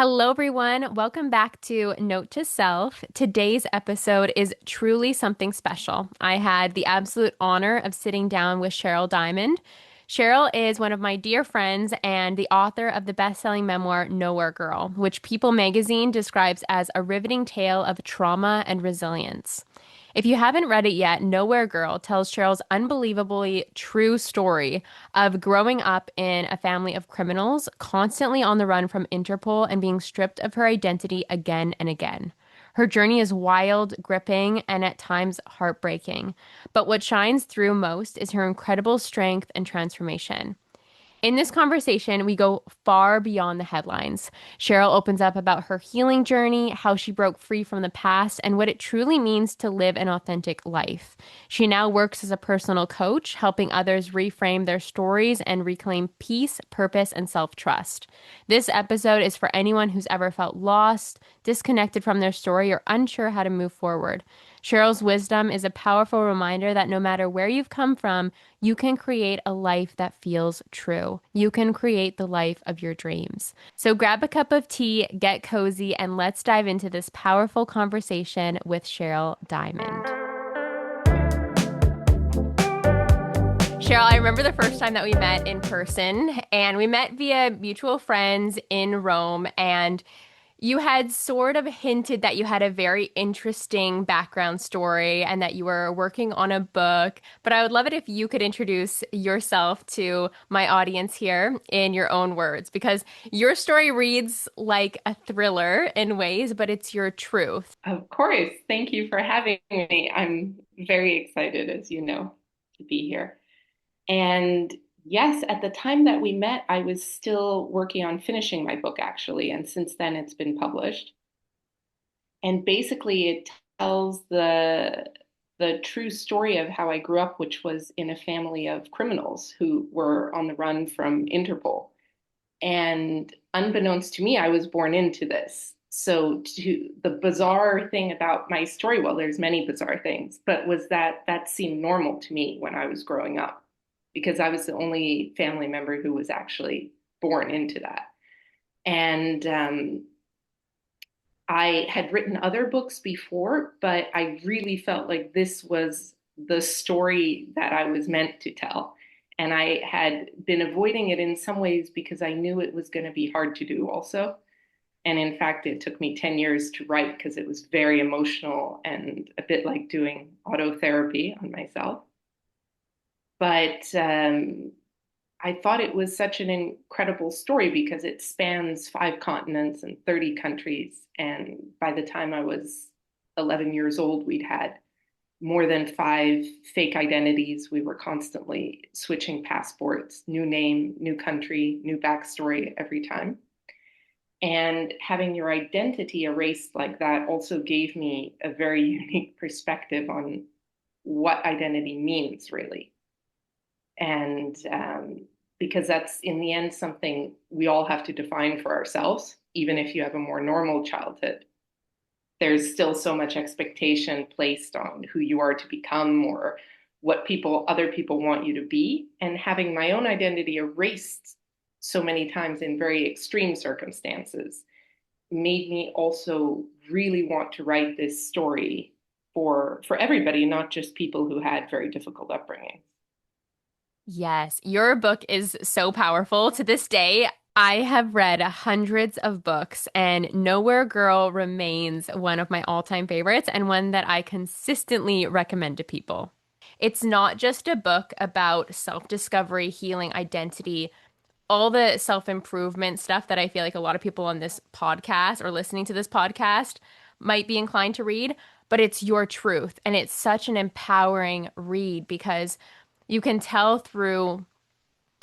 Hello, everyone. Welcome back to Note to Self. Today's episode is truly something special. I had the absolute honor of sitting down with Cheryl Diamond. Cheryl is one of my dear friends and the author of the best-selling memoir Nowhere Girl, which People magazine describes as a riveting tale of trauma and resilience. If you haven't read it yet, Nowhere Girl tells Cheryl's unbelievably true story of growing up in a family of criminals, constantly on the run from Interpol and being stripped of her identity again and again. Her journey is wild, gripping, and at times heartbreaking. But what shines through most is her incredible strength and transformation. In this conversation, we go far beyond the headlines. Cheryl opens up about her healing journey, how she broke free from the past, and what it truly means to live an authentic life. She now works as a personal coach, helping others reframe their stories and reclaim peace, purpose, and self-trust. This episode is for anyone who's ever felt lost, disconnected from their story, or unsure how to move forward. Cheryl's wisdom is a powerful reminder that no matter where you've come from, you can create a life that feels true. You can create the life of your dreams. So grab a cup of tea, get cozy, and let's dive into this powerful conversation with Cheryl Diamond. Cheryl, I remember the first time that we met in person, and we met via mutual friends in Rome, and you had sort of hinted that you had a very interesting background story and that you were working on a book. But I would love it if you could introduce yourself to my audience here in your own words, because your story reads like a thriller in ways, but it's your truth. Of course. Thank you for having me. I'm very excited, as you know, to be here. And yes, at the time that we met, I was still working on finishing my book, actually. And since then, it's been published. And basically, it tells the true story of how I grew up, which was in a family of criminals who were on the run from Interpol. And unbeknownst to me, I was born into this. So the bizarre thing about my story, well, there's many bizarre things, but was that that seemed normal to me when I was growing up because I was the only family member who was actually born into that. And I had written other books before, but I really felt like this was the story that I was meant to tell. And I had been avoiding it in some ways because I knew it was going to be hard to do also. And in fact, it took me 10 years to write because it was very emotional and a bit like doing autotherapy on myself. But I thought it was such an incredible story because it spans 5 continents and 30 countries. And by the time I was 11 years old, we'd had more than five fake identities. We were constantly switching passports, new name, new country, new backstory every time. And having your identity erased like that also gave me a very unique perspective on what identity means, really. And because that's in the end something we all have to define for ourselves, even if you have a more normal childhood. There's still so much expectation placed on who you are to become or what other people want you to be. And having my own identity erased so many times in very extreme circumstances made me also really want to write this story for everybody, not just people who had very difficult upbringing. Yes, your book is so powerful. To this day, I have read hundreds of books, and Nowhere Girl remains one of my all-time favorites and one that I consistently recommend to people. It's not just a book about self-discovery, healing, identity, all the self-improvement stuff that I feel like a lot of people on this podcast or listening to this podcast might be inclined to read, but it's your truth. And it's such an empowering read because you can tell through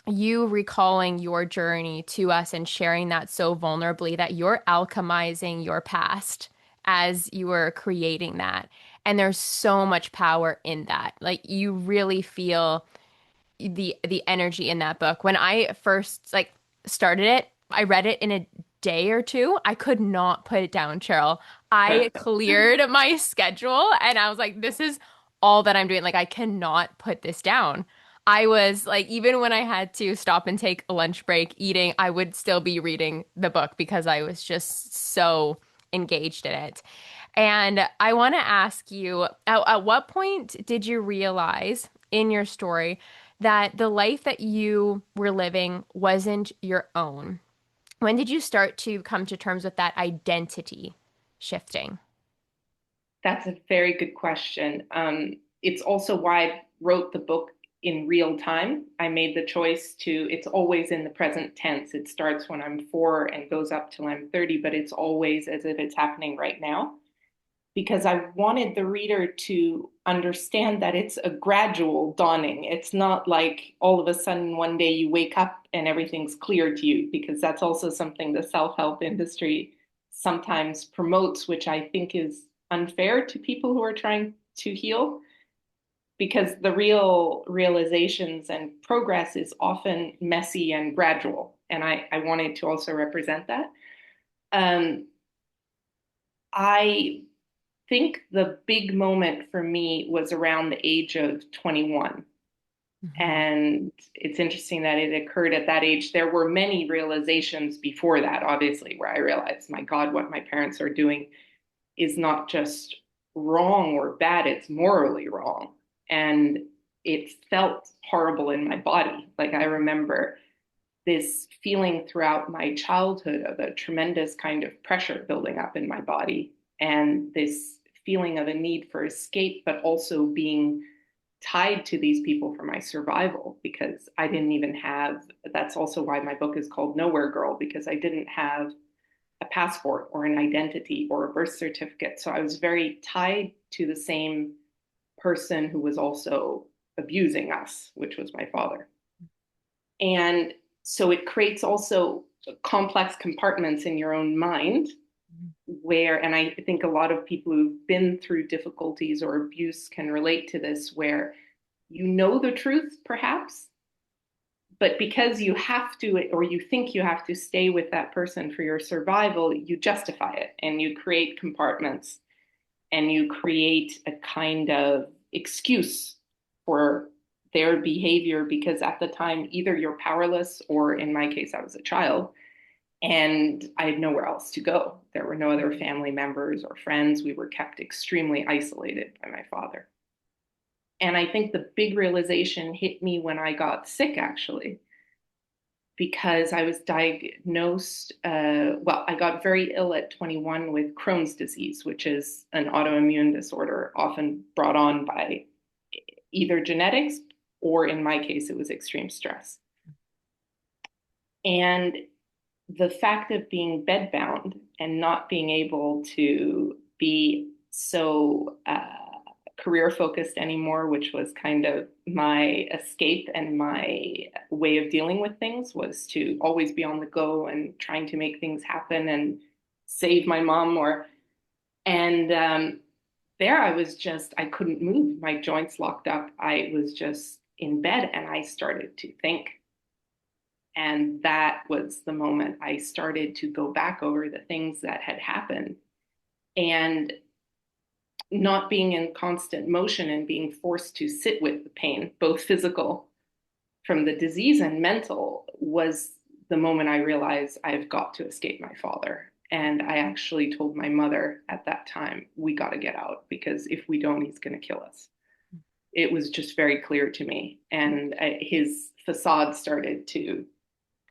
you recalling your journey to us and sharing that so vulnerably that you're alchemizing your past as you were creating that. And there's so much power in that. Like you really feel the energy in that book. When I first started it, I read it in a day or two. I could not put it down, Cheryl. I cleared my schedule and I was like, this is all that I'm doing. Like I cannot put this down. I was like, even when I had to stop and take a lunch break eating, I would still be reading the book because I was just so engaged in it. And I want to ask you, at what point did you realize in your story that the life that you were living wasn't your own? When did you start to come to terms with that identity shifting? That's a very good question. It's also why I wrote the book in real time. I made the choice to, it's always in the present tense. It starts when I'm 4 and goes up till I'm 30, but it's always as if it's happening right now, because I wanted the reader to understand that it's a gradual dawning. It's not like all of a sudden one day you wake up and everything's clear to you, because that's also something the self-help industry sometimes promotes, which I think is unfair to people who are trying to heal, because the real realizations and progress is often messy and gradual. And I wanted to also represent that. Um, I think the big moment for me was around the age of 21. Mhm. And it's interesting that it occurred at that age. There were many realizations before that, obviously, where I realized, my God, what my parents are doing is not just wrong or bad, it's morally wrong. And it felt horrible in my body. Like I remember this feeling throughout my childhood of a tremendous kind of pressure building up in my body, and this feeling of a need for escape, but also being tied to these people for my survival, because I didn't even have, that's also why my book is called Nowhere Girl, because I didn't have a passport or an identity or a birth certificate. So I was very tied to the same person who was also abusing us, which was my father. And so it creates also complex compartments in your own mind where, and I think a lot of people who've been through difficulties or abuse can relate to this, where you know the truth perhaps, but because you have to, or you think you have to stay with that person for your survival, you justify it and you create compartments and you create a kind of excuse for their behavior, because at the time, either you're powerless, or in my case, I was a child and I had nowhere else to go. There were no other family members or friends. We were kept extremely isolated by my father. And I think the big realization hit me when I got sick, actually, because I was diagnosed. Well, I got very ill at 21 with Crohn's disease, which is an autoimmune disorder often brought on by either genetics, or in my case, it was extreme stress. And the fact of being bedbound and not being able to be so career focused anymore, which was kind of my escape and my way of dealing with things, was to always be on the go and trying to make things happen and save my mom more. And there I was just, I couldn't move. My joints locked up. I was just in bed and I started to think. And that was the moment I started to go back over the things that had happened. And not being in constant motion and being forced to sit with the pain, both physical from the disease and mental, was the moment I realized I've got to escape my father. And I actually told my mother at that time, we got to get out, because if we don't, he's going to kill us. It was just very clear to me. And his facade started to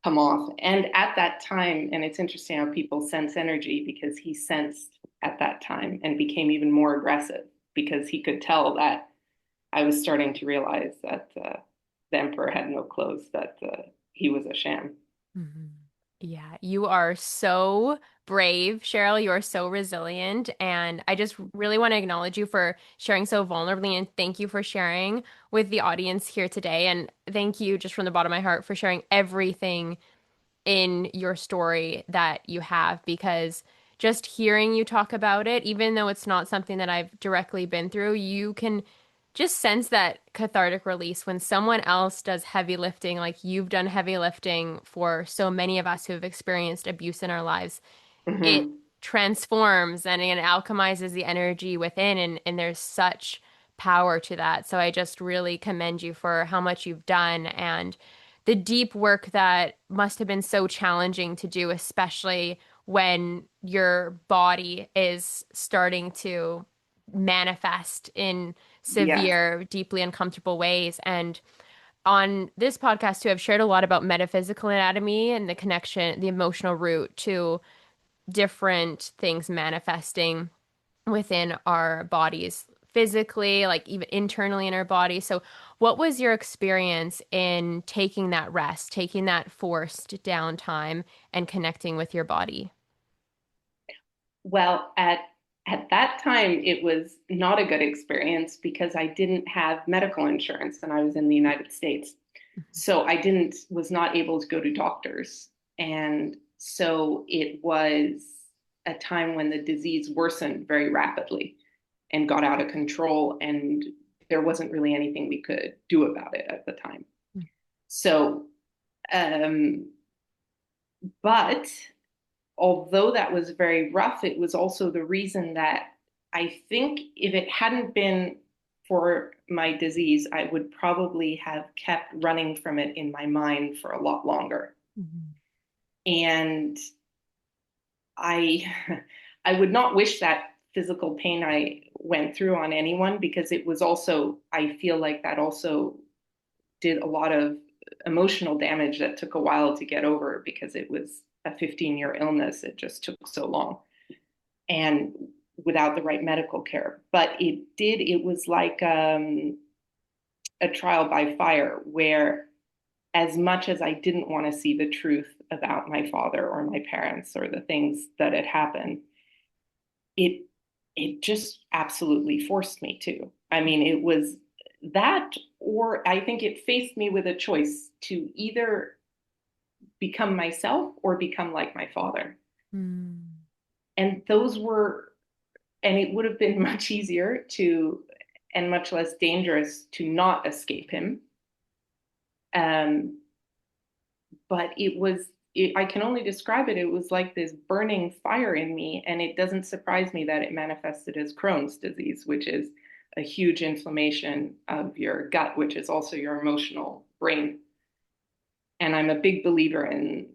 come off. And at that time, and it's interesting how people sense energy, because he sensed at that time and became even more aggressive, because he could tell that I was starting to realize that the emperor had no clothes, that he was a sham. Mhm. Yeah, you are so brave, Cheryl. You are so resilient. And I just really want to acknowledge you for sharing so vulnerably and thank you for sharing with the audience here today. And thank you just from the bottom of my heart for sharing everything in your story that you have, because just hearing you talk about it, even though it's not something that I've directly been through, you can just sense that cathartic release when someone else does heavy lifting, like you've done heavy lifting for so many of us who have experienced abuse in our lives. It Mm-hmm. transforms and it alchemizes the energy within, and there's such power to that. So I just really commend you for how much you've done and the deep work that must have been so challenging to do, especially when your body is starting to manifest in Yes. severe, deeply uncomfortable ways. And on this podcast, too, I've shared a lot about metaphysical anatomy and the connection, the emotional root to different things manifesting within our bodies physically, like even internally in our body. So, what was your experience in taking that rest, taking that forced downtime and connecting with your body? Well, at that time, it was not a good experience because I didn't have medical insurance and I was in the United States. So I didn't was not able to go to doctors. And so it was a time when the disease worsened very rapidly and got out of control, and there wasn't really anything we could do about it at the time. So um but although that was very rough, it was also the reason that I think if it hadn't been for my disease, I would probably have kept running from it in my mind for a lot longer. Mhm. And I I would not wish that physical pain I went through on anyone, because it was also, I feel like that also did a lot of emotional damage that took a while to get over because it was a 15-year illness. It just took so long and without the right medical care. But it was like a trial by fire where, as much as I didn't want to see the truth about my father or my parents or the things that had happened, it it just absolutely forced me to. I mean, it was that, or I think it faced me with a choice to either become myself or become like my father. Mm. And those were, and it would have been much easier to, and much less dangerous to not escape him. Um, but I can only describe it. It was like this burning fire in me. And it doesn't surprise me that it manifested as Crohn's disease, which is a huge inflammation of your gut, which is also your emotional brain. And I'm a big believer in,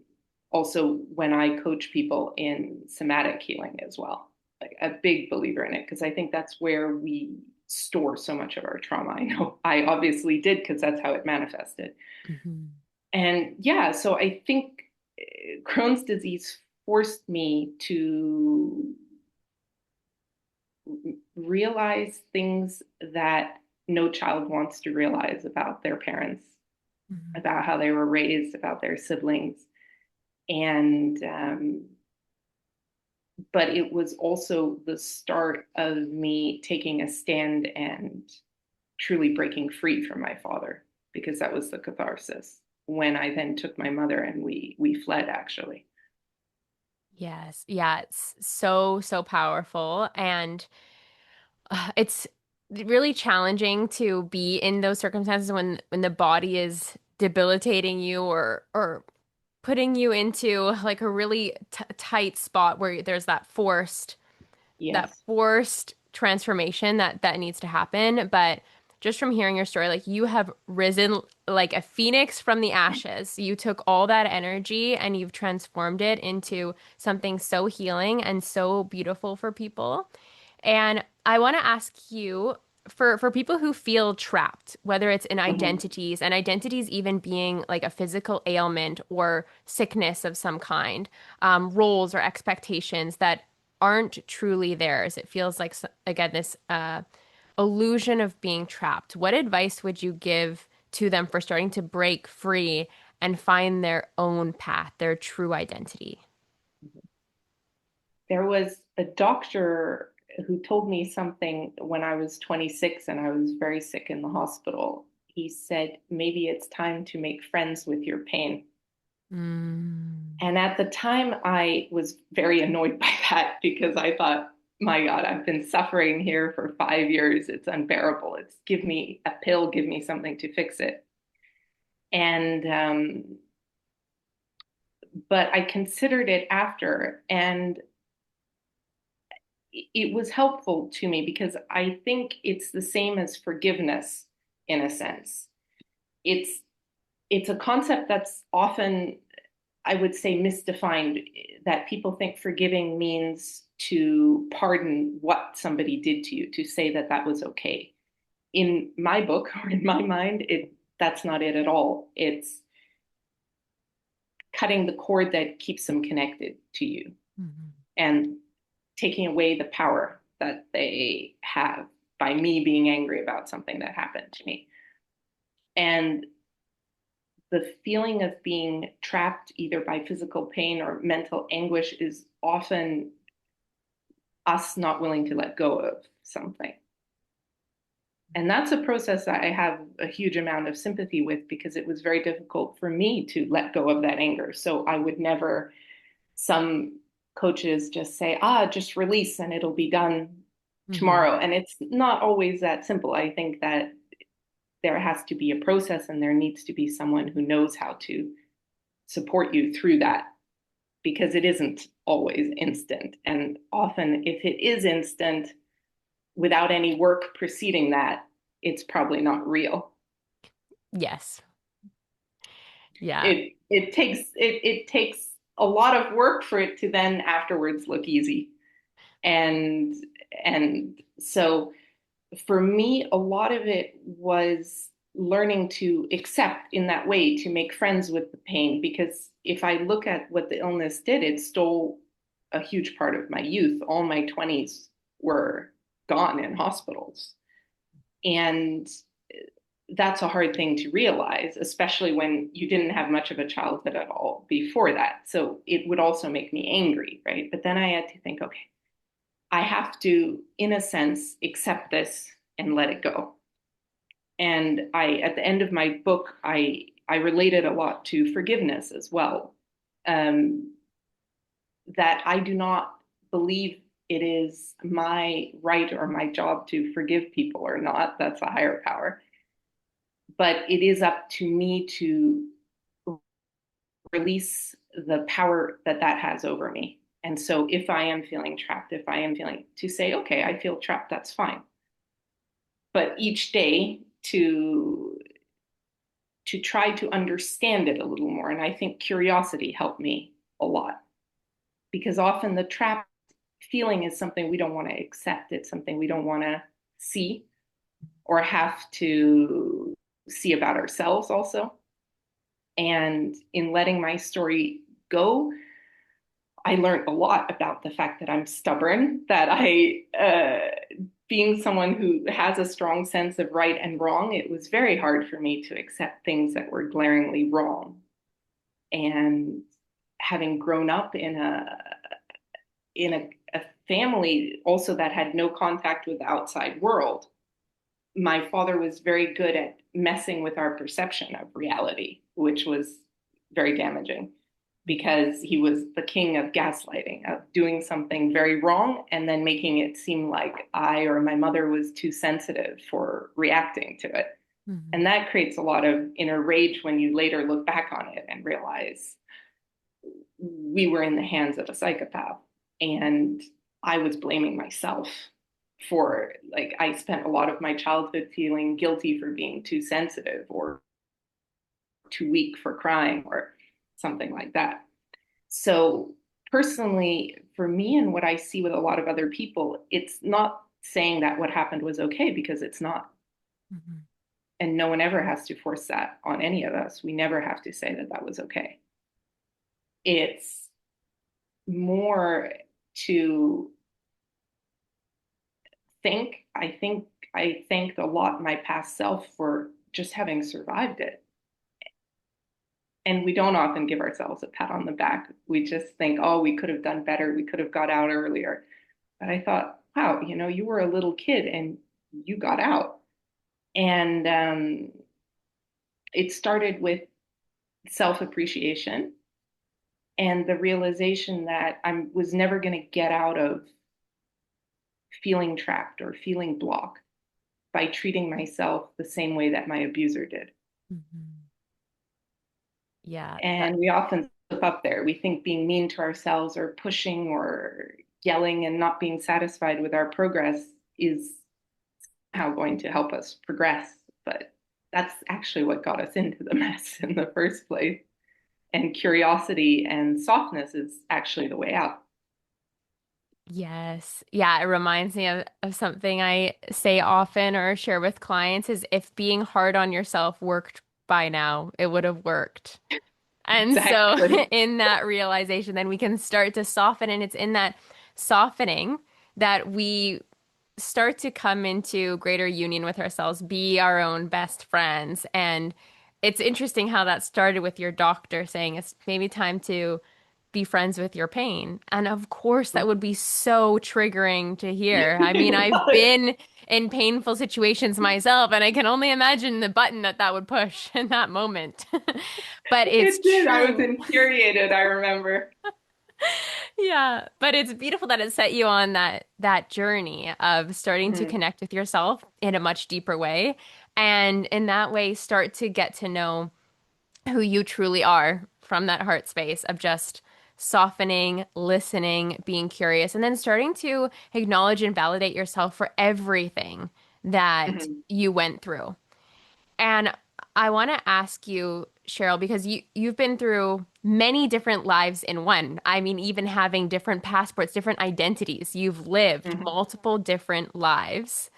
also when I coach people, in somatic healing as well. Like a big believer in it, because I think that's where we store so much of our trauma. I know I obviously did because that's how it manifested. Mhm. And yeah, so I think Crohn's disease forced me to realize things that no child wants to realize about their parents, Mhm. about how they were raised, about their siblings. And but it was also the start of me taking a stand and truly breaking free from my father, because that was the catharsis when I then took my mother and we fled, actually. Yes. Yeah, it's so, so powerful. And it's really challenging to be in those circumstances when the body is debilitating you or putting you into like a really t tight spot where there's that Yes. forced transformation that needs to happen. But just from hearing your story, like you have risen like a phoenix from the ashes. You took all that energy and you've transformed it into something so healing and so beautiful for people. And I want to ask you for people who feel trapped, whether it's in Mhm. identities and identities even being like a physical ailment or sickness of some kind, roles or expectations that aren't truly theirs. It feels like again this illusion of being trapped. What advice would you give to them for starting to break free and find their own path, their true identity? There was a doctor who told me something when I was 26 and I was very sick in the hospital. He said, maybe it's time to make friends with your pain. Mm. And at the time, I was very annoyed by that because I thought, my God, I've been suffering here for 5 years. It's unbearable. It's give me a pill, give me something to fix it. And, but I considered it after, and it was helpful to me because I think it's the same as forgiveness in a sense. It's it's a concept that's often, I would say, misdefined, that people think forgiving means to pardon what somebody did to you, to say that that was okay. In my book or in my mind, that's not it at all. It's cutting the cord that keeps them connected to you Mhm. and taking away the power that they have by me being angry about something that happened to me. And the feeling of being trapped either by physical pain or mental anguish is often us not willing to let go of something. And that's a process that I have a huge amount of sympathy with because it was very difficult for me to let go of that anger. So I would never, some coaches just say, just release and it'll be done Mhm. tomorrow. And it's not always that simple. I think that there has to be a process and there needs to be someone who knows how to support you through that because it isn't always instant. And often, if it is instant without any work preceding that, it's probably not real. Yes. Yeah. It takes a lot of work for it to then afterwards look easy. And and so for me, a lot of it was learning to accept in that way, to make friends with the pain. Because if I look at what the illness did, it stole a huge part of my youth. All my 20s were gone in hospitals. And that's a hard thing to realize, especially when you didn't have much of a childhood at all before that. So it would also make me angry, right? But then I had to think, okay, I have to, in a sense, accept this and let it go. And at the end of my book, I related a lot to forgiveness as well. Um, that I do not believe it is my right or my job to forgive people or not. That's a higher power. But it is up to me to release the power that that has over me. And so if I am feeling trapped, if I am feeling, to say, okay, I feel trapped, that's fine. But each day to try to understand it a little more. And I think curiosity helped me a lot because often the trap feeling is something we don't want to accept. It's something we don't want to see or have to see about ourselves also. And in letting my story go, I learned a lot about the fact that I'm stubborn, that being someone who has a strong sense of right and wrong, it was very hard for me to accept things that were glaringly wrong. And having grown up in a family also that had no contact with the outside world, my father was very good at messing with our perception of reality, which was very damaging because he was the king of gaslighting, of doing something very wrong and then making it seem like I or my mother was too sensitive for reacting to it. Mhm. And that creates a lot of inner rage when you later look back on it and realize we were in the hands of a psychopath. And I was blaming myself for, like, I spent a lot of my childhood feeling guilty for being too sensitive or too weak for crying or something like that. So, personally, for me and what I see with a lot of other people, it's not saying that what happened was okay because it's not. Mhm. And no one ever has to force that on any of us. We never have to say that that was okay. It's more to I thanked a lot my past self for just having survived it. And we don't often give ourselves a pat on the back. We just think, oh, we could have done better. We could have got out earlier. But I thought, wow, you were a little kid and you got out. And it started with self appreciation and the realization that I was never going to get out of feeling trapped or feeling blocked by treating myself the same way that my abuser did. Mhm. Yeah, that And we often slip up there. We think being mean to ourselves or pushing or yelling and not being satisfied with our progress is how going to help us progress. But that's actually what got us into the mess in the first place. And curiosity and softness is actually the way out. Yes. Yeah, it reminds me of something I say often or share with clients is if being hard on yourself worked by now, it would have worked. And so Exactly. in that realization, then we can start to soften. And it's in that softening that we start to come into greater union with ourselves, be our own best friends. And it's interesting how that started with your doctor saying it's maybe time to be friends with your pain. And of course, that would be so triggering to hear. I mean, I've been in painful situations myself, and I can only imagine the button that that would push in that moment. But it's It did. I was true. infuriated, I remember. Yeah, but it's beautiful that it set you on that journey of starting to Mhm. connect with yourself in a much deeper way, and in that way start to get to know who you truly are from that heart space of just softening, listening, being curious, and then starting to acknowledge and validate yourself for everything that Mhm. you went through. And I want to ask you, Cheryl, because you've been through many different lives in one. I mean, even having different passports, different identities. You've lived Mhm. multiple different lives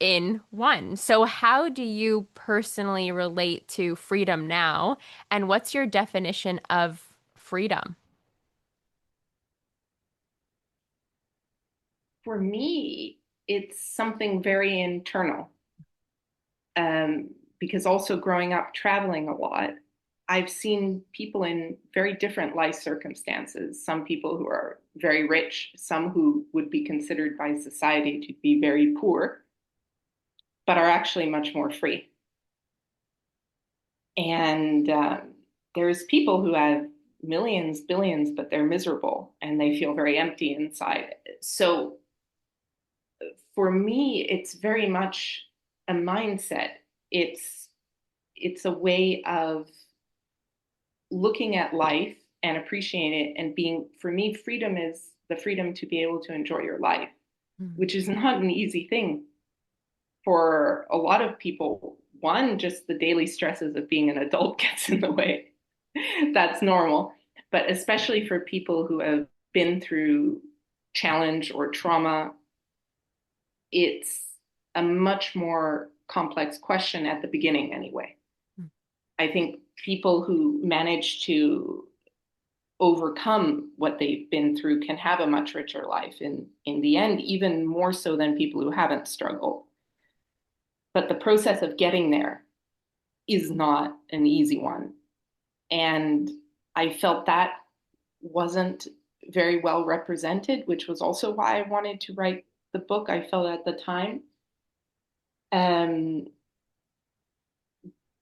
in one. So how do you personally relate to freedom now? And what's your definition of freedom? For me, it's something very internal. Because also growing up traveling a lot, I've seen people in very different life circumstances. Some people who are very rich, some who would be considered by society to be very poor, but are actually much more free. And there's people who have millions, billions, but they're miserable and they feel very empty inside. So for me, it's very much a mindset. It's it's a way of looking at life and appreciating it and being, for me, freedom is the freedom to be able to enjoy your life, Mm. which is not an easy thing for a lot of people. One, just the daily stresses of being an adult gets in the way. That's normal. But especially for people who have been through challenge or trauma, it's a much more complex question at the beginning, anyway. I think people who manage to overcome what they've been through can have a much richer life in the end, even more so than people who haven't struggled. But the process of getting there is not an easy one. And I felt that wasn't very well represented, which was also why I wanted to write the book. I felt at the time um,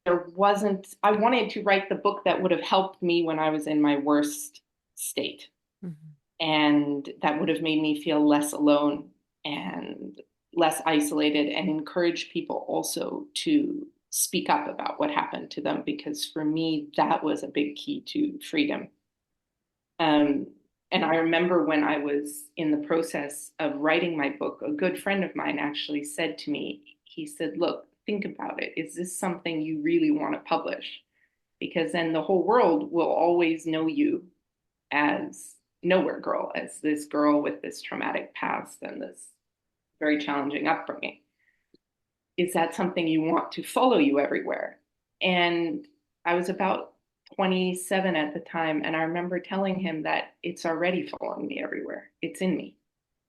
there wasn't, I wanted to write the book that would have helped me when I was in my worst state. Mhm. And that would have made me feel less alone and less isolated and encourage people also to speak up about what happened to them because for me that was a big key to freedom. um, and I remember when I was in the process of writing my book, a good friend of mine actually said to me, he said, look, think about it, is this something you really want to publish? Because then the whole world will always know you as nowhere girl, as this girl with this traumatic past and this very challenging upbringing. Is that something you want to follow you everywhere? And I was about 27 at the time, and I remember telling him that it's already following me everywhere. It's in me.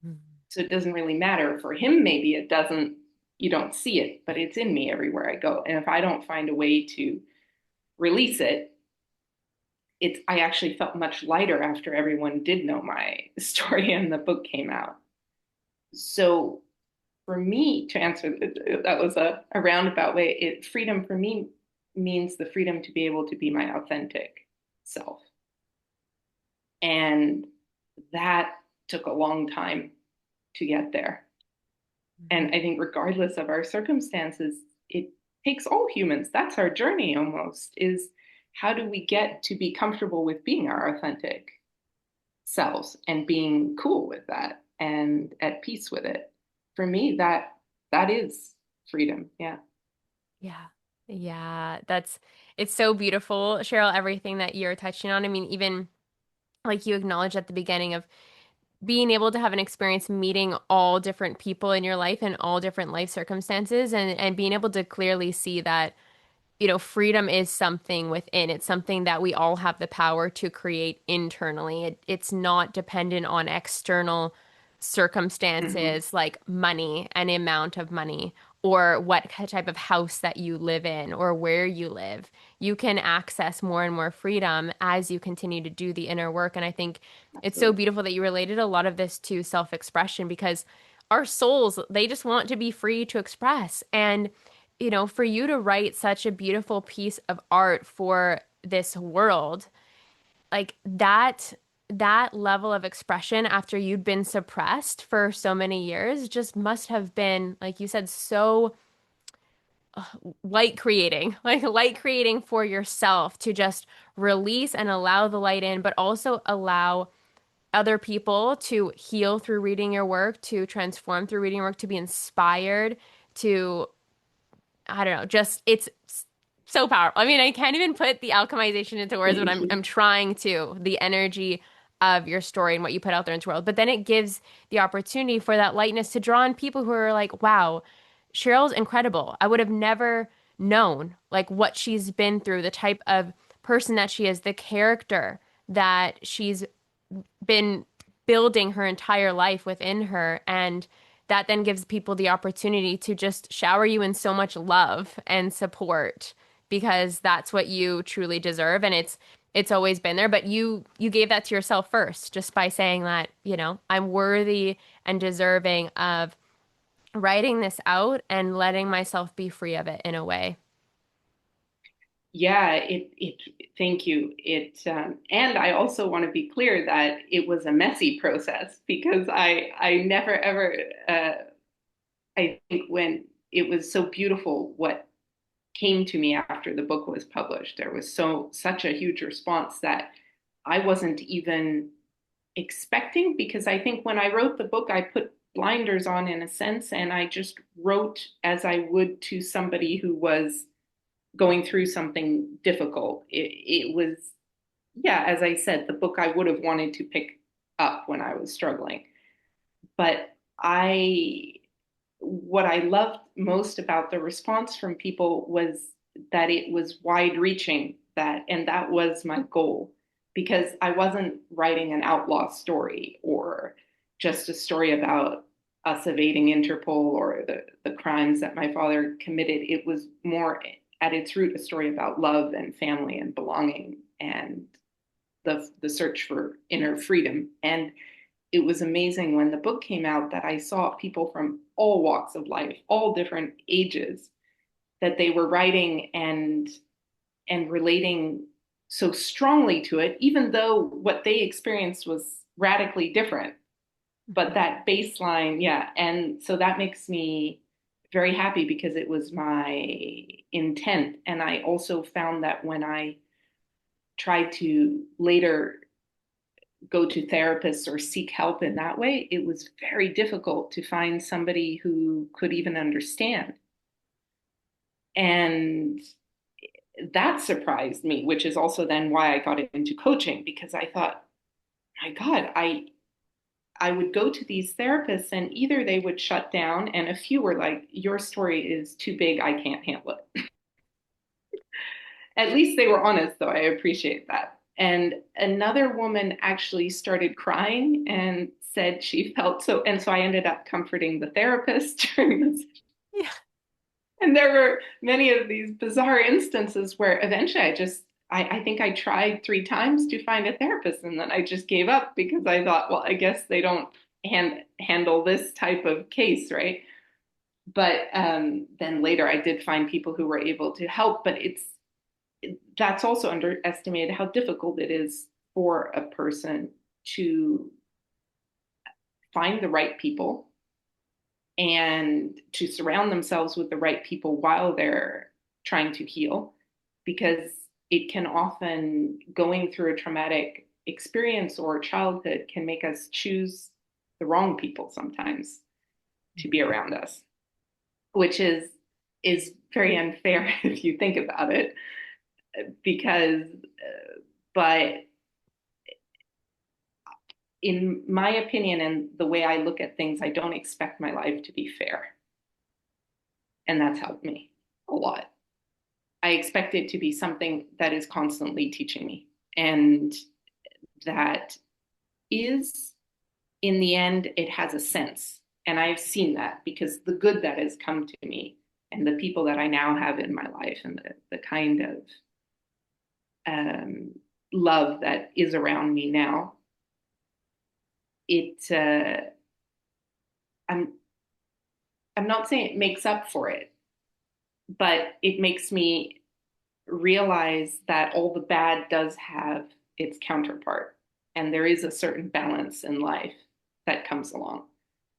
Mhm. So it doesn't really matter. For him, maybe it doesn't, you don't see it, but it's in me everywhere I go. And if I don't find a way to release it, it's, I actually felt much lighter after everyone did know my story and the book came out. So for me to answer that was a roundabout way. Freedom for me means the freedom to be able to be my authentic self. And that took a long time to get there. And I think regardless of our circumstances, it takes all humans. That's our journey almost, is how do we get to be comfortable with being our authentic? selves and being cool with that and at peace with it. For me, that is freedom. Yeah. Yeah. Yeah, it's so beautiful, Cheryl, everything that you're touching on. I mean, even like you acknowledged at the beginning of being able to have an experience meeting all different people in your life and all different life circumstances and being able to clearly see that freedom is something within. It's something that we all have the power to create internally. It's not dependent on external Hmm. circumstances like money and amount of money or what type of house that you live in or where you live. You can access more and more freedom as you continue to do the inner work. And I think it's so Absolutely. beautiful that you related a lot of this to self-expression because our souls, they just want to be free to express. And for you to write such a beautiful piece of art for this world, like that level of expression after you'd been suppressed for so many years just must have been, like you said, so light creating for yourself to just release and allow the light in, but also allow other people to heal through reading your work, to transform through reading your work, to be inspired, to I don't know, just it's so powerful. I mean, I can't even put the alchemization into words, but Thank I'm you. I'm trying to, the energy of your story and what you put out there into the world. But then it gives the opportunity for that lightness to draw on people who are like, wow, Cheryl's incredible. I would have never known like what she's been through, the type of person that she is, the character that she's been building her entire life within her. And that then gives people the opportunity to just shower you in so much love and support because that's what you truly deserve. And it's always been there, but you gave that to yourself first just by saying that, I'm worthy and deserving of writing this out and letting myself be free of it in a way. Yeah, thank you. And I also want to be clear that it was a messy process because I never ever, I think when it was so beautiful what came to me after the book was published, there was such a huge response that I wasn't even expecting because I think when I wrote the book, I put blinders on in a sense, and I just wrote as I would to somebody who was going through something difficult. It was, yeah, as I said, the book I would have wanted to pick up when I was struggling. But what I loved most about the response from people was that it was wide reaching, and that was my goal because I wasn't writing an outlaw story or just a story about us evading Interpol or the crimes that my father committed. It was more at its root a story about love and family and belonging and the search for inner freedom. And it was amazing when the book came out that I saw people from all walks of life, all different ages, that they were writing and relating so strongly to it, even though what they experienced was radically different. But that baseline, yeah. And so that makes me very happy because it was my intent. And I also found that when I tried to later go to therapists or seek help in that way, it was very difficult to find somebody who could even understand. And that surprised me, which is also then why I got into coaching because I thought, my God, I would go to these therapists and either they would shut down and a few were like, your story is too big, I can't handle it. At least they were honest, though. I appreciate that. And another woman actually started crying and said she felt so. And so I ended up comforting the therapist during this. Yeah. And there were many of these bizarre instances where eventually I think I tried 3 times to find a therapist and then I just gave up because I thought, well, I guess they don't handle this type of case, right? But then later I did find people who were able to help, but that's also underestimated how difficult it is for a person to find the right people and to surround themselves with the right people while they're trying to heal because it can often going through a traumatic experience or childhood can make us choose the wrong people sometimes to be around us, which is very unfair if you think about it, because but in my opinion and the way I look at things, I don't expect my life to be fair. And that's helped me a lot. I expect it to be something that is constantly teaching me and that is, in the end, it has a sense. And I've seen that because the good that has come to me and the people that I now have in my life and the kind of um, love that is around me now, it I'm I'm not saying it makes up for it, but it makes me realize that all the bad does have its counterpart. And there is a certain balance in life that comes along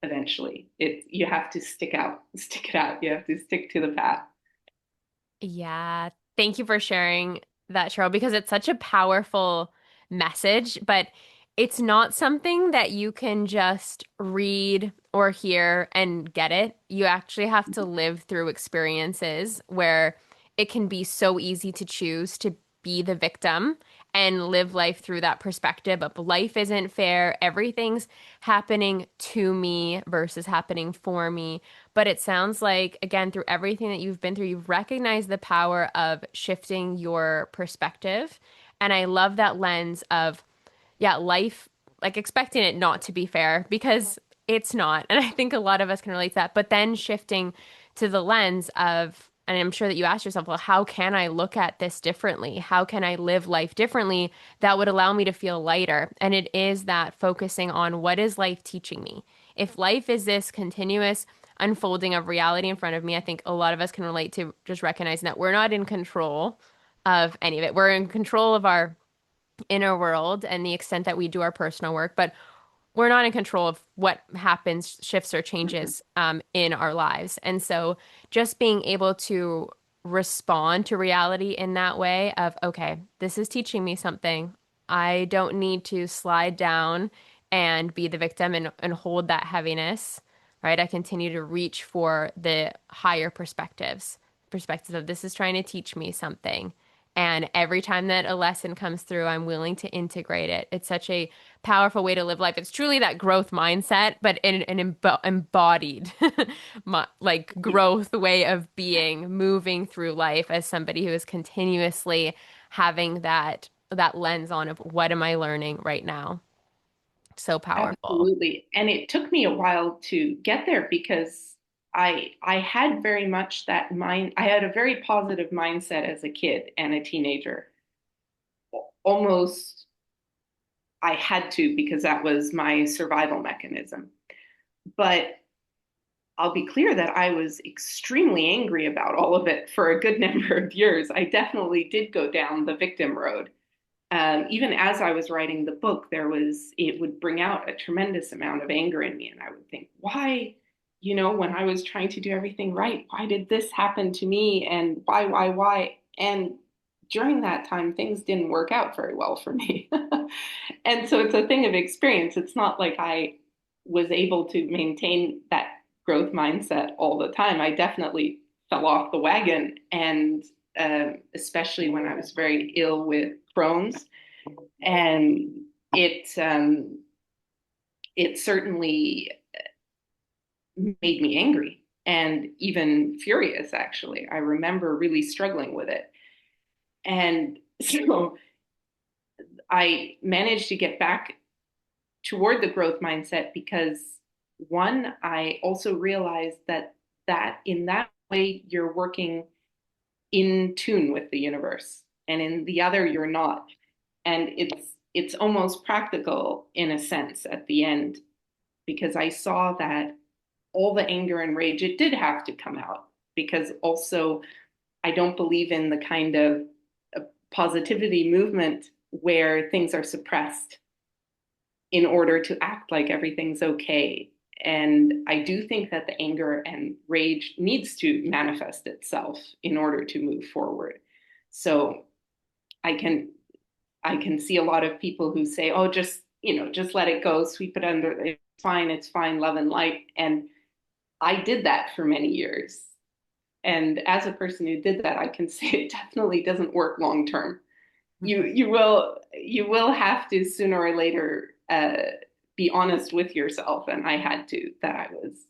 eventually. You have to stick it out. You have to stick to the path. Yeah. Thank you for sharing that, Cheryl, because it's such a powerful message, but it's not something that you can just read or hear and get it. You actually have to live through experiences where it can be so easy to choose to be the victim and live life through that perspective of life isn't fair, everything's happening to me versus happening for me. But it sounds like, again, through everything that you've been through, you've recognized the power of shifting your perspective. And I love that lens of, yeah, life, like expecting it not to be fair because it's not. And I think a lot of us can relate to that. But then shifting to the lens of, and I'm sure that you ask yourself, well, how can I look at this differently? How can I live life differently that would allow me to feel lighter? And it is that focusing on what is life teaching me? If life is this continuous unfolding of reality in front of me, I think a lot of us can relate to just recognizing that we're not in control of any of it. We're in control of our inner world and the extent that we do our personal work, but we're not in control of what happens, shifts or changes in our lives. And so just being able to respond to reality in that way of, okay, this is teaching me something. I don't need to slide down and be the victim and hold that heaviness, right? I continue to reach for the higher perspectives of this is trying to teach me something. And every time that a lesson comes through, I'm willing to integrate it. It's such a powerful way to live life. It's truly that growth mindset, but in an embodied, like growth way of being, moving through life as somebody who is continuously having that lens on of what am I learning right now? So powerful. Absolutely. And it took me a while to get there because I had very much that mind. I had a very positive mindset as a kid and a teenager. Almost I had to because that was my survival mechanism. But I'll be clear that I was extremely angry about all of it for a good number of years. I definitely did go down the victim road. Even as I was writing the book, it would bring out a tremendous amount of anger in me. And I would think, why, when I was trying to do everything right, why did this happen to me? And why? And during that time, things didn't work out very well for me. And so it's a thing of experience. It's not like I was able to maintain that growth mindset all the time. I definitely fell off the wagon. And especially when I was very ill with Crohn's, and it certainly made me angry and even furious. Actually, I remember really struggling with it, and so I managed to get back toward the growth mindset because one, I also realized that in that way you're working in tune with the universe, and in the other you're not. And it's almost practical in a sense at the end because I saw that all the anger and rage, it did have to come out because also I don't believe in the kind of positivity movement where things are suppressed in order to act like everything's okay. And I do think that the anger and rage needs to manifest itself in order to move forward. So I can I can see a lot of people who say, oh, just, just let it go, sweep it under, it's fine, love and light. And I did that for many years. And as a person who did that, I can say it definitely doesn't work long term. You will have to sooner or later be honest with yourself, and I had to, that I was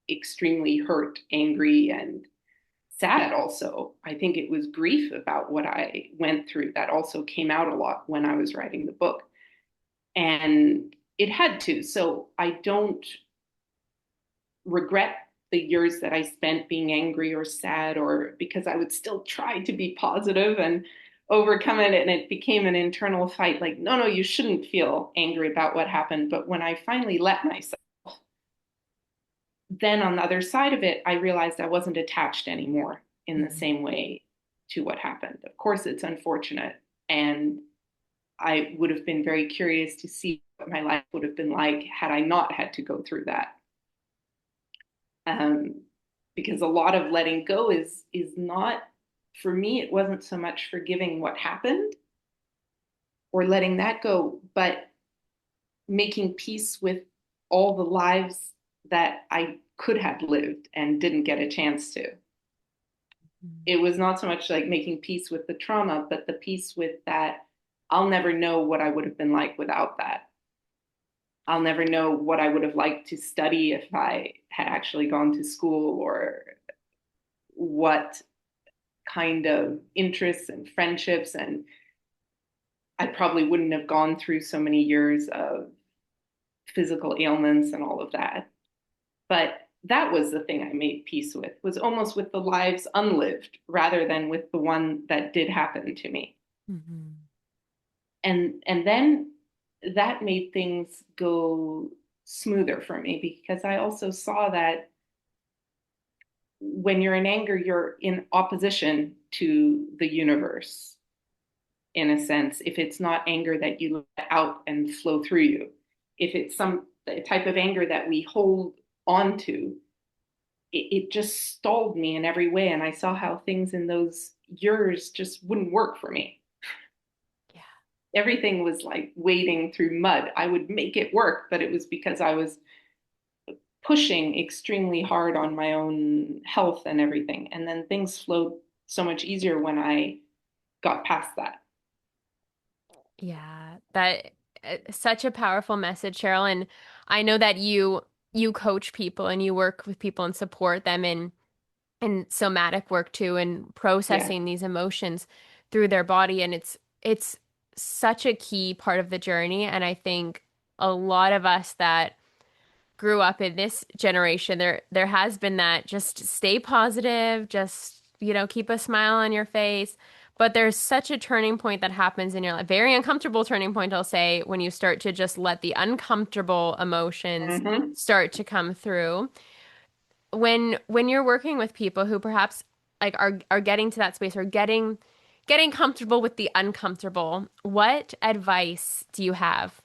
extremely hurt, angry, and sad. Also, I think it was grief about what I went through that also came out a lot when I was writing the book, and it had to. So I don't regret the years that I spent being angry or sad, or because I would still try to be positive and overcome it. And it became an internal fight like, no, no, you shouldn't feel angry about what happened. But when I finally let myself, then on the other side of it, I realized I wasn't attached anymore in the Mhm. same way to what happened. Of course, it's unfortunate. And I would have been very curious to see what my life would have been like had I not had to go through that. um, because a lot of letting go is not, for me it wasn't so much forgiving what happened or letting that go, but making peace with all the lives that I could have lived and didn't get a chance to. It was not so much like making peace with the trauma, but the peace with that I'll never know what I would have been like without that. I'll never know what I would have liked to study if I had actually gone to school, or what kind of interests and friendships, and I probably wouldn't have gone through so many years of physical ailments and all of that. But that was the thing I made peace with, was almost with the lives unlived rather than with the one that did happen to me. Mhm. And then that made things go smoother for me, because I also saw that when you're in anger, you're in opposition to the universe, in a sense, if it's not anger that you let out and flow through you. If it's some type of anger that we hold on to, it just stalled me in every way. And I saw how things in those years just wouldn't work for me. Yeah. Everything was like wading through mud. I would make it work, but it was because I was pushing extremely hard on my own health and everything. And then things flowed so much easier when I got past that. Yeah, that such a powerful message, Cheryl. And I know that you coach people and you work with people and support them in somatic work too, and Yeah. processing these emotions through their body. And it's such a key part of the journey. And I think a lot of us that grew up in this generation, there has been that just stay positive, just, keep a smile on your face. But there's such a turning point that happens in your life, very uncomfortable turning point, I'll say, when you start to just let the uncomfortable emotions Mm-hmm. start to come through. When you're working with people who perhaps like are getting to that space or getting comfortable with the uncomfortable, what advice do you have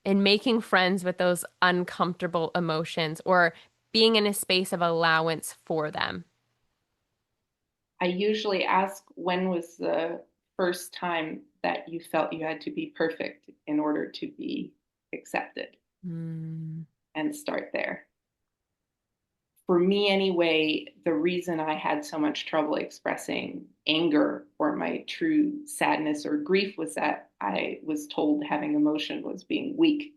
in making friends with those uncomfortable emotions or being in a space of allowance for them? I usually ask, when was the first time that you felt you had to be perfect in order to be accepted, Mm, and start there. For me, anyway, the reason I had so much trouble expressing anger or my true sadness or grief was that I was told having emotion was being weak.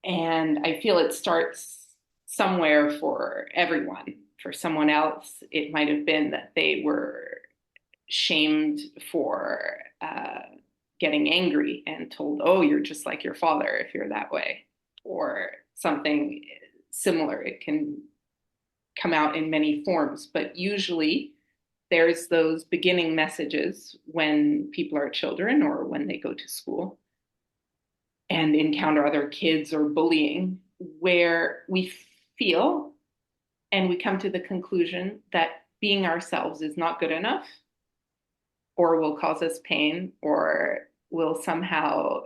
And I feel it starts somewhere for everyone. For someone else, it might have been that they were shamed for getting angry and told, oh, you're just like your father if you're that way, or something similar. It can come out in many forms, but usually there's those beginning messages when people are children or when they go to school and encounter other kids or bullying, where we feel and we come to the conclusion that being ourselves is not good enough, or will cause us pain, or will somehow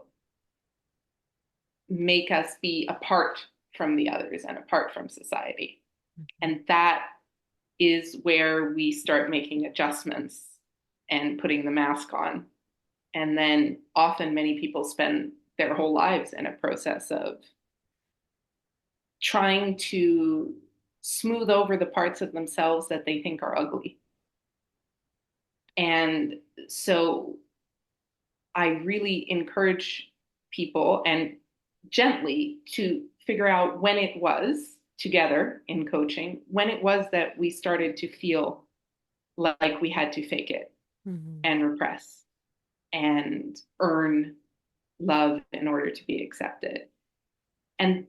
make us be apart from the others and apart from society. And that is where we start making adjustments and putting the mask on. And then often many people spend their whole lives in a process of trying to smooth over the parts of themselves that they think are ugly. And so I really encourage people and gently to figure out when it was together in coaching, when it was that we started to feel like we had to fake it Mm-hmm. and repress and earn love in order to be accepted. And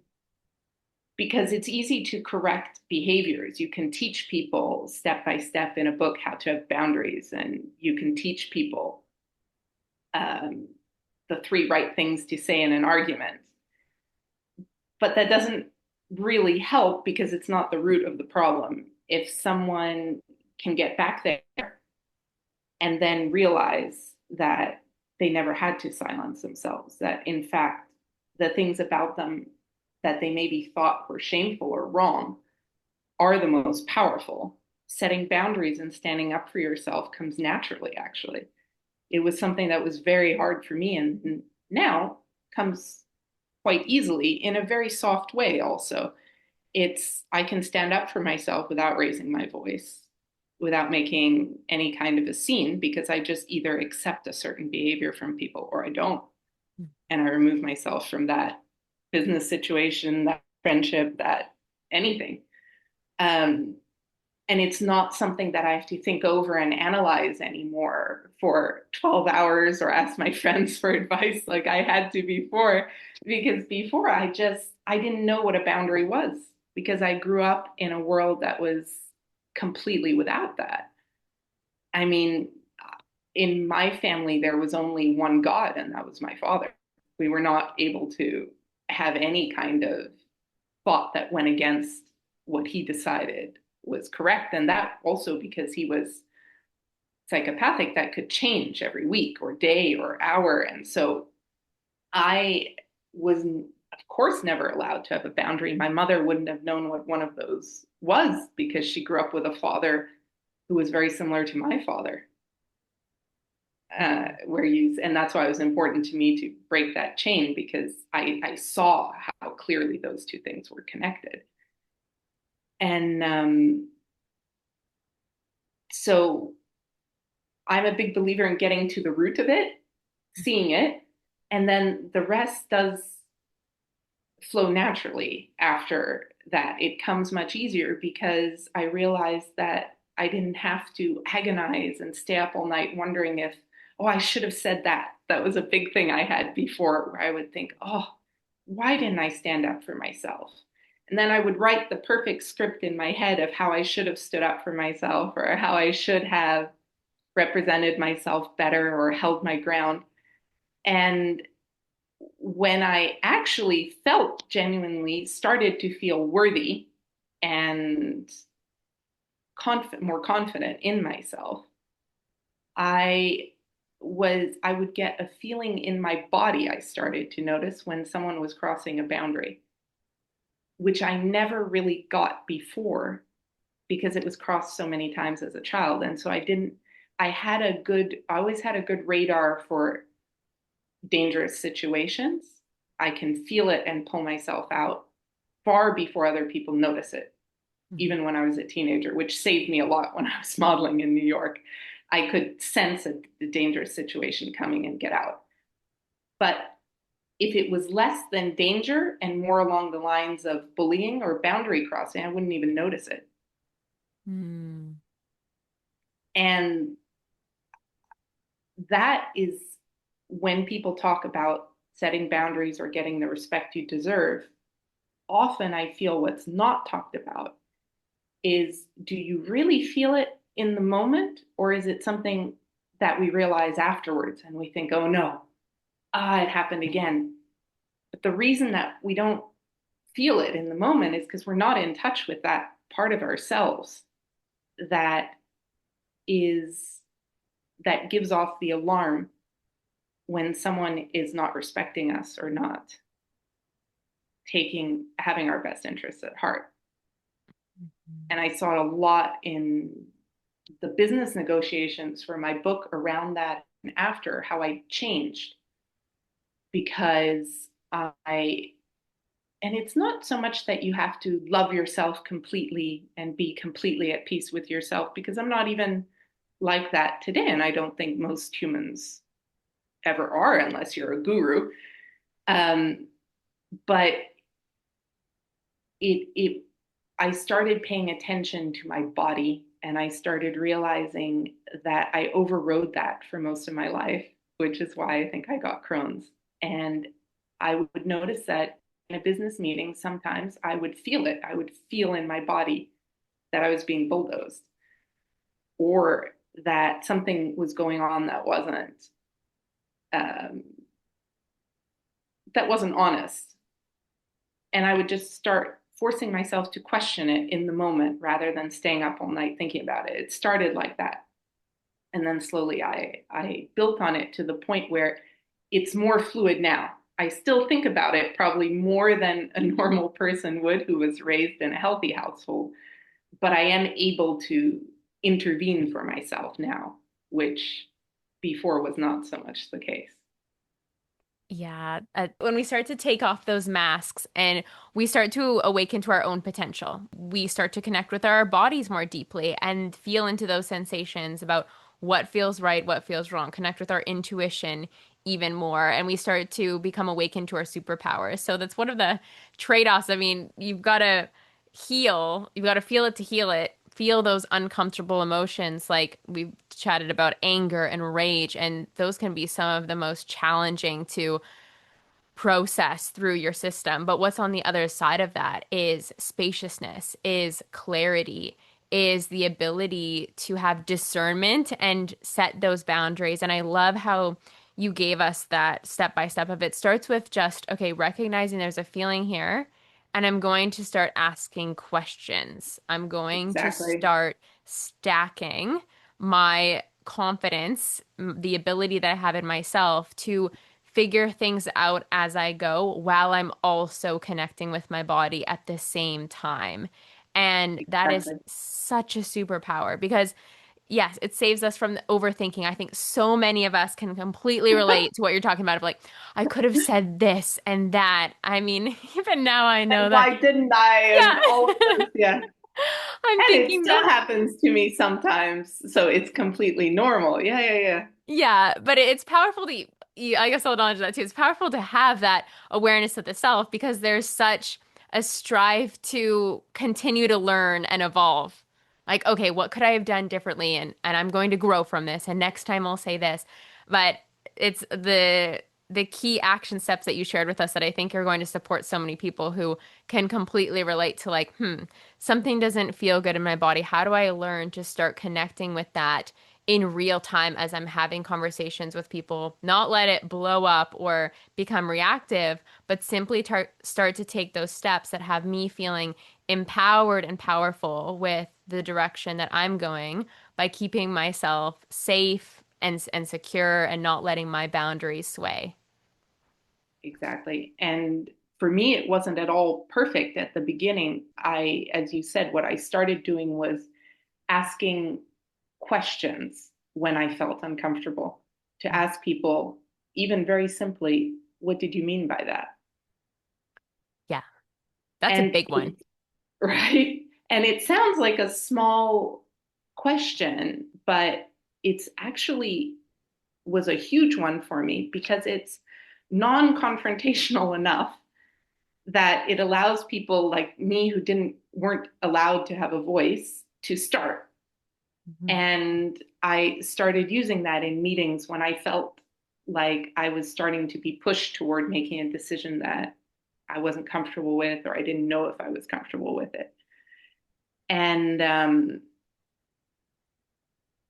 because it's easy to correct behaviors, you can teach people step by step in a book how to have boundaries, and you can teach people um, the three right things to say in an argument. But that doesn't really help because it's not the root of the problem. If someone can get back there and then realize that they never had to silence themselves, that in fact, the things about them that they maybe thought were shameful or wrong are the most powerful. Setting boundaries and standing up for yourself comes naturally, actually. It was something that was very hard for me and now comes quite easily in a very soft way also. I can stand up for myself without raising my voice, without making any kind of a scene, because I just either accept a certain behavior from people or I don't. And I remove myself from that business situation, that friendship, that anything. Um, and it's not something that I have to think over and analyze anymore for 12 hours or ask my friends for advice like I had to before. Because before I didn't know what a boundary was because I grew up in a world that was completely without that. I mean, in my family, there was only one God, and that was my father. We were not able to have any kind of thought that went against what he decided was correct. And that also because he was psychopathic, that could change every week or day or hour. And so I was, of course, never allowed to have a boundary. My mother wouldn't have known what one of those was because she grew up with a father who was very similar to my father. And that's why it was important to me to break that chain because I saw how clearly those two things were connected. And so I'm a big believer in getting to the root of it, seeing it, and then the rest does flow naturally after that. It comes much easier because I realized that I didn't have to agonize and stay up all night wondering if, oh, I should have said that. That was a big thing I had before where I would think, oh, why didn't I stand up for myself? And then I would write the perfect script in my head of how I should have stood up for myself or how I should have represented myself better or held my ground. And when I actually felt genuinely started to feel worthy and more confident in myself, I I would get a feeling in my body I started to notice when someone was crossing a boundary, which I never really got before because it was crossed so many times as a child. And so I always had a good radar for dangerous situations. I can feel it and pull myself out far before other people notice it, Mm-hmm. even when I was a teenager, which saved me a lot when I was modeling in New York. I could sense a dangerous situation coming and get out. But if it was less than danger and more along the lines of bullying or boundary crossing, I wouldn't even notice it. Mm-hmm. And that is when people talk about setting boundaries or getting the respect you deserve. Often I feel what's not talked about is do you really feel it in the moment, or is it something that we realize afterwards and we think, oh no, it happened again? But the reason that we don't feel it in the moment is because we're not in touch with that part of ourselves that is that gives off the alarm when someone is not respecting us or not having our best interests at heart. And I saw a lot in the business negotiations for my book around that after how I changed because and it's not so much that you have to love yourself completely and be completely at peace with yourself, because I'm not even like that today. And I don't think most humans ever are unless you're a guru. Um, but it I started paying attention to my body, and I started realizing that I overrode that for most of my life, which is why I think I got Crohn's. And I would notice that in a business meeting, sometimes I would feel it. I would feel in my body that I was being bulldozed, or that something was going on um, that wasn't honest. And I would just start forcing myself to question it in the moment rather than staying up all night thinking about it. It started like that. And then slowly I built on it to the point where it's more fluid now. I still think about it probably more than a normal person would who was raised in a healthy household, but I am able to intervene for myself now, which before was not so much the case. Yeah, when we start to take off those masks and we start to awaken to our own potential, we start to connect with our bodies more deeply and feel into those sensations about what feels right, what feels wrong, connect with our intuition even more, and we start to become awakened to our superpowers. So that's one of the trade-offs. I mean, you've got to heal, you've got to feel it to heal it. Feel those uncomfortable emotions like we've chatted about anger and rage, and those can be some of the most challenging to process through your system. But what's on the other side of that is spaciousness, is clarity, is the ability to have discernment and set those boundaries. And I love how you gave us that step by step of it. Starts with just, okay, recognizing there's a feeling here. And I'm going to start asking questions. I'm going to Exactly. start stacking my confidence, the ability that I have in myself to figure things out as I go while I'm also connecting with my body at the same time. And that is Exactly. such a superpower because, yes, it saves us from the overthinking. I think so many of us can completely relate to what you're talking about of like, I could have said this and that. I mean, even now I know And that. why didn't I? And all of Yeah. those, yeah. I'm And it thinking still that. happens to me sometimes, so it's completely normal. Yeah, yeah, yeah. Yeah, but it's powerful to, I guess I'll acknowledge that too. It's powerful to have that awareness of the self because there's such a strive to continue to learn and evolve. Like, okay, what could I have done differently? And I'm going to grow from this. And next time I'll say this. But it's the key action steps that you shared with us that I think are going to support so many people who can completely relate to like, something doesn't feel good in my body. How do I learn to start connecting with that in real time as I'm having conversations with people, not let it blow up or become reactive, but simply start to take those steps that have me feeling empowered and powerful with the direction that I'm going by keeping myself safe and secure and not letting my boundaries sway. Exactly. And for me, it wasn't at all perfect at the beginning. As you said, what I started doing was asking questions when I felt uncomfortable, to ask people, even very simply, what did you mean by that? Yeah, that's a And big one. right. And it sounds like a small question, but it's actually was a huge one for me because it's non-confrontational enough that it allows people like me who didn't weren't allowed to have a voice to start. Mhm. And I started using that in meetings when I felt like I was starting to be pushed toward making a decision that I wasn't comfortable with, or I didn't know if I was comfortable with it. And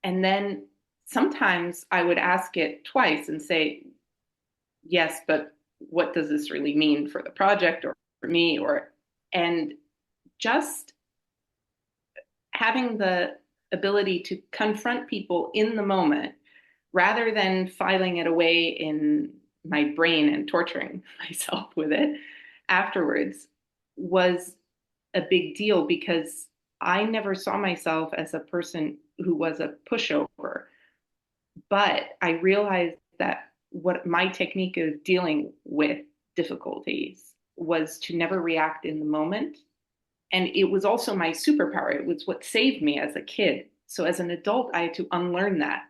and then sometimes I would ask it twice and say, yes, but what does this really mean for the project or for me? Or and just having the ability to confront people in the moment rather than filing it away in my brain and torturing myself with it afterwards was a big deal, because I never saw myself as a person who was a pushover. But I realized that what my technique of dealing with difficulties was to never react in the moment. And it was also my superpower. It was what saved me as a kid. So as an adult, I had to unlearn that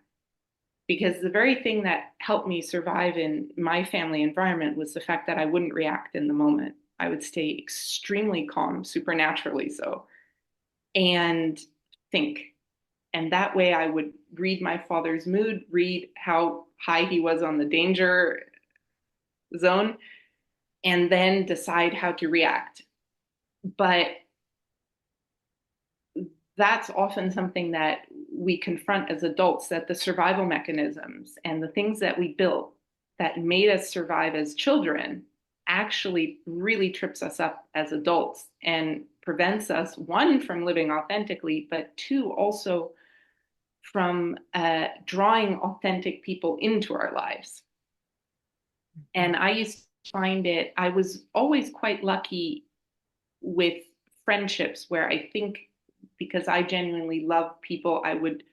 because the very thing that helped me survive in my family environment was the fact that I wouldn't react in the moment. I would stay extremely calm, supernaturally so, and think. And that way I would read my father's mood, read how high he was on the danger zone, and then decide how to react. But that's often something that we confront as adults, that the survival mechanisms and the things that we built that made us survive as children actually really trips us up as adults and prevents us, one, from living authentically, but two, also from drawing authentic people into our lives. And I used to find it, I was always quite lucky with friendships where I think because I genuinely love people, I would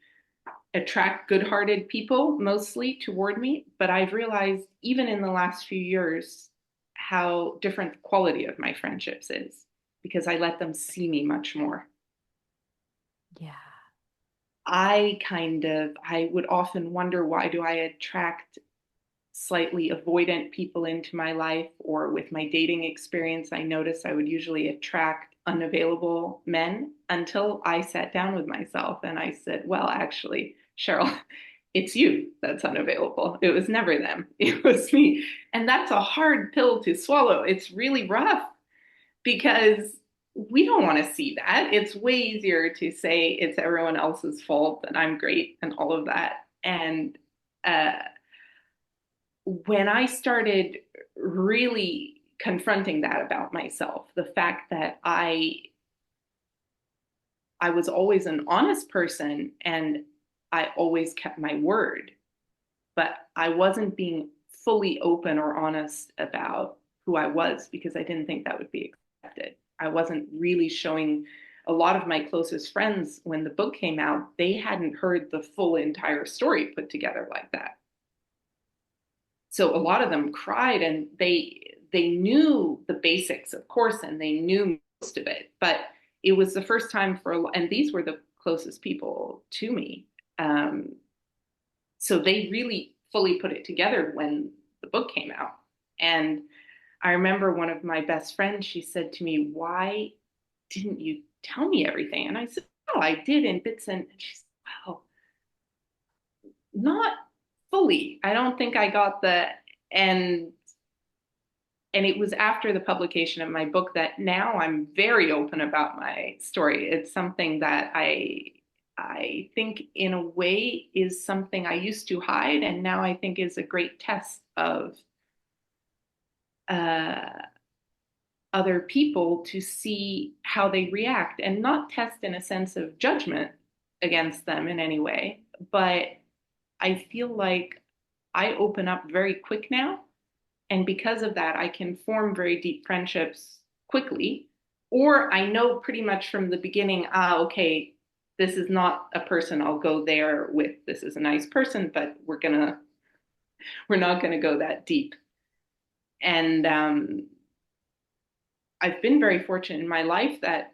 attract good hearted people mostly toward me. But I've realized, even in the last few years, how different the quality of my friendships is because I let them see me much more. Yeah. I would often wonder, why do I attract slightly avoidant people into my life? Or with my dating experience, I noticed I would usually attract unavailable men until I sat down with myself and I said, well, actually, Cheryl, it's you that's unavailable. It was never them, it was me. And that's a hard pill to swallow. It's really rough because we don't want to see that. It's way easier to say it's everyone else's fault and I'm great and all of that. And uh, when I started really confronting that about myself, the fact that I was always an honest person and I always kept my word, but I wasn't being fully open or honest about who I was because I didn't think that would be accepted. I wasn't really showing a lot of my closest friends when the book came out, they hadn't heard the full entire story put together like that. So a lot of them cried and they knew the basics, of course, and they knew most of it, but it was the first time and these were the closest people to me. Um, so they really fully put it together when the book came out. And I remember one of my best friends, she said to me, why didn't you tell me everything? And I said, oh, I did in bits. And she said, well, not fully. I don't think I got and and it was after the publication of my book that now I'm very open about my story. It's something that I think in a way is something I used to hide and now I think is a great test of uh, other people to see how they react, and not test in a sense of judgment against them in any way, but I feel like I open up very quick now. And because of that, I can form very deep friendships quickly. Or I know pretty much from the beginning, okay, this is not a person I'll go there with. This is a nice person, but we're not gonna go that deep. And I've been very fortunate in my life that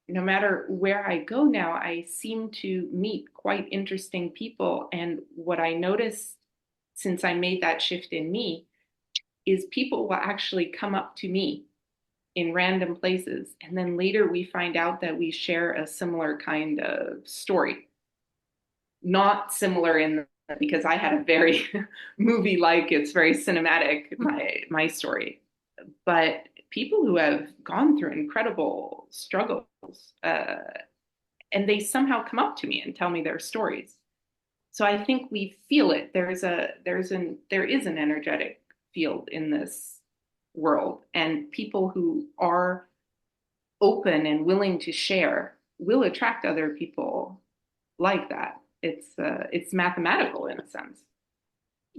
no matter where I go now, I seem to meet quite interesting people. And what I noticed since I made that shift in me is people will actually come up to me in random places. And then later we find out that we share a similar kind of story. Not similar in because I had a very movie like, it's very cinematic, my story. But people who have gone through incredible struggles, and they somehow come up to me and tell me their stories. So I think we feel it. There is an energetic field in this world, and people who are open and willing to share will attract other people like that. It's mathematical in a sense.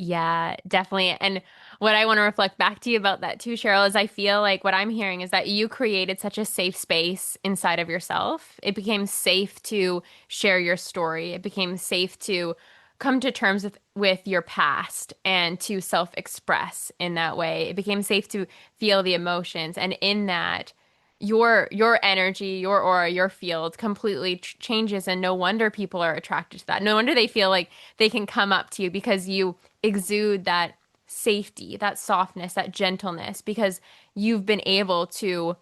Yeah, definitely. And what I want to reflect back to you about that too, Cheryl, is I feel like what I'm hearing is that you created such a safe space inside of yourself. It became safe to share your story. It became safe to come to terms with your past and to self-express in that way. It became safe to feel the emotions, and in that, your energy, your aura, your field completely changes, and no wonder people are attracted to that. No wonder they feel like they can come up to you because you exude that safety, that softness, that gentleness, because you've been able to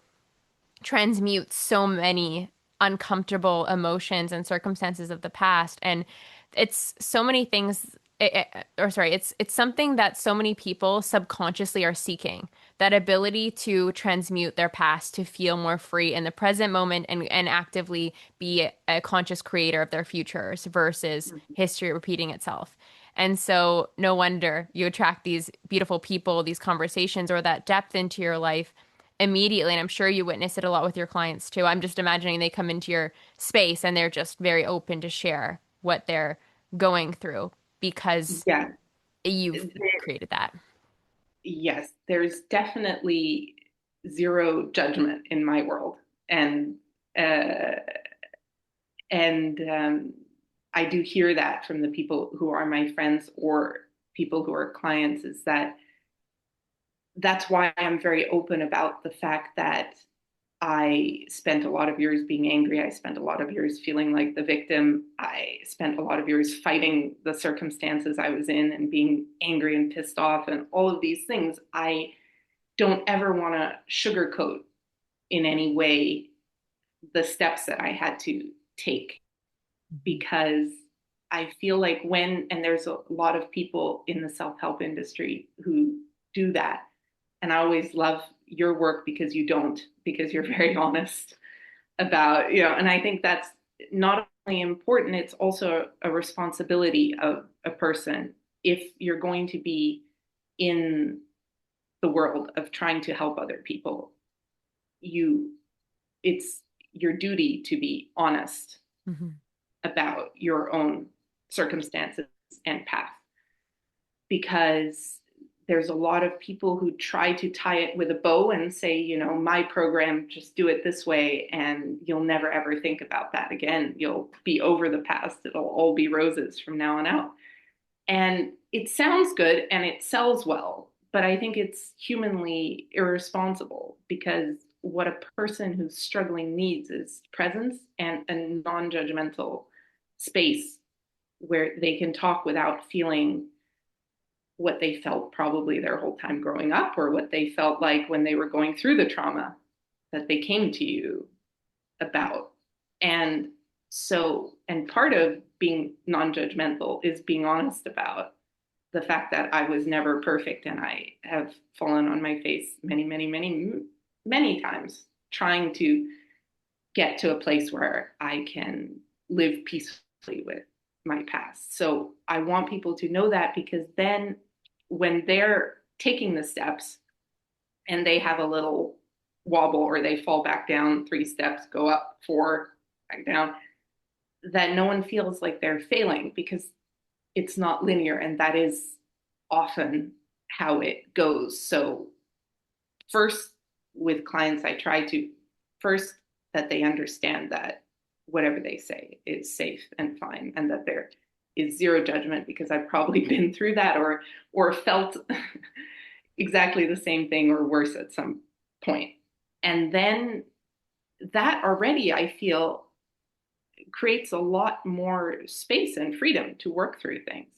transmute so many uncomfortable emotions and circumstances of the past. And it's so many things, or sorry, it's something that so many people subconsciously are seeking, that ability to transmute their past, to feel more free in the present moment, and actively be a conscious creator of their futures versus history repeating itself. And so, no wonder you attract these beautiful people, these conversations, or that depth into your life immediately. And I'm sure you witness it a lot with your clients too. I'm just imagining they come into your space and they're just very open to share what they're going through because Yeah. you've created that. Yes, there's definitely zero judgment in my world, and uh, and I do hear that from the people who are my friends or people who are clients. Is that that's why I'm very open about the fact that I spent a lot of years being angry. I spent a lot of years feeling like the victim. I spent a lot of years fighting the circumstances I was in and being angry and pissed off and all of these things. I don't ever want to sugarcoat in any way the steps that I had to take, because I feel like and there's a lot of people in the self help industry who do that. And I always love your work because you don't, because you're very honest about, and I think that's not only important, it's also a responsibility of a person. If you're going to be in the world of trying to help other people, you it's your duty to be honest Mhm. about your own circumstances and path, because there's a lot of people who try to tie it with a bow and say, my program, just do it this way and you'll never ever think about that again. You'll be over the past. It'll all be roses from now on out. And it sounds good and it sells well, but I think it's humanly irresponsible, because what a person who's struggling needs is presence and a non judgmental space where they can talk without feeling what they felt probably their whole time growing up, or what they felt like when they were going through the trauma that they came to you about. And and part of being non judgmental is being honest about the fact that I was never perfect and I have fallen on my face many, many, many, many times trying to get to a place where I can live peacefully with my past. So I want people to know that, because then when they're taking the steps and they have a little wobble or they fall back down 3 steps, go up 4, back down, that no one feels like they're failing, because it's not linear, and that is often how it goes. So first, with clients, I try to first that they understand that whatever they say is safe and fine, and that there is zero judgment, because I've probably been through that or felt exactly the same thing or worse at some point. And then that already, I feel, creates a lot more space and freedom to work through things.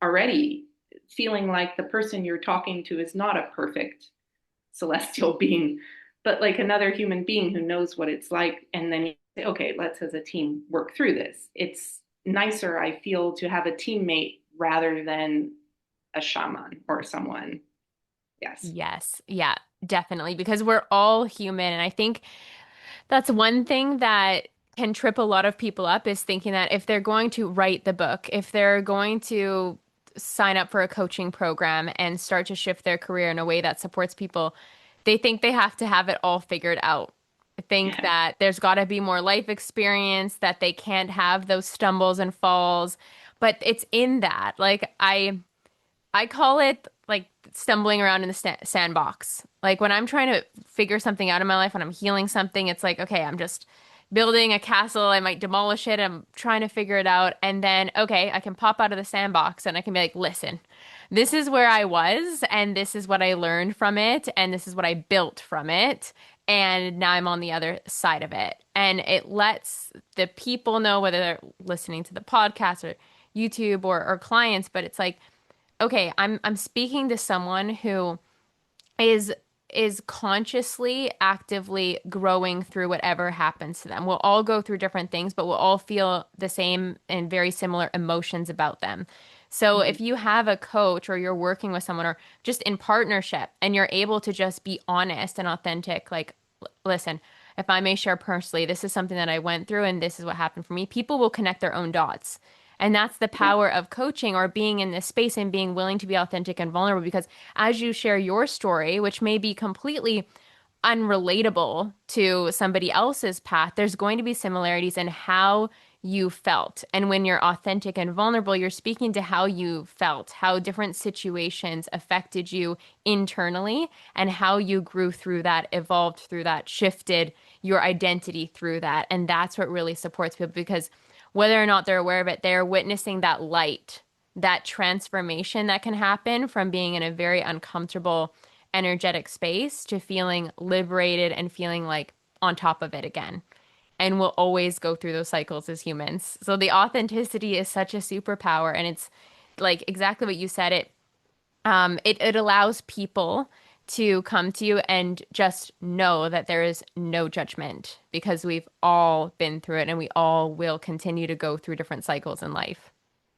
Already feeling like the person you're talking to is not a perfect celestial being, but like another human being who knows what it's like. And then you say, okay, let's as a team work through this. It's nicer, I feel, to have a teammate rather than a shaman or someone. Yes. Yes. Yeah, definitely. Because we're all human. And I think that's one thing that can trip a lot of people up is thinking that if they're going to write the book, if they're going to sign up for a coaching program and start to shift their career in a way that supports people, they think they have to have it all figured out. I think Yeah. that there's got to be more life experience, that they can't have those stumbles and falls. But it's in that. Like I call it like stumbling around in the sandbox. Like when I'm trying to figure something out in my life, when I'm healing something, it's like, okay, I'm just building a castle. I might demolish it. I'm trying to figure it out. And then, okay, I can pop out of the sandbox and I can be like, listen, this is where I was, and this is what I learned from it, and this is what I built from it. And now I'm on the other side of it. And it lets the people know, whether they're listening to the podcast or YouTube or clients, but it's like, okay, I'm speaking to someone who is consciously actively growing through whatever happens to them. We'll all go through different things, but we'll all feel the same and very similar emotions about them. So Mhm. if you have a coach or you're working with someone or just in partnership and you're able to just be honest and authentic, like, listen, if I may share personally, this is something that I went through and this is what happened for me, people will connect their own dots. And that's the Yeah. power of coaching or being in this space and being willing to be authentic and vulnerable because as you share your story, which may be completely unrelatable to somebody else's path, there's going to be similarities in how you felt. And when you're authentic and vulnerable, you're speaking to how you felt, how different situations affected you internally, and how you grew through that, evolved through that, shifted your identity through that. And that's what really supports people because whether or not they're aware of it, they're witnessing that light, that transformation that can happen from being in a very uncomfortable, energetic space to feeling liberated and feeling like on top of it again. And we'll always go through those cycles as humans. So the authenticity is such a superpower, and it's like exactly what you said. It allows people to come to you and just know that there is no judgment because we've all been through it and we all will continue to go through different cycles in life.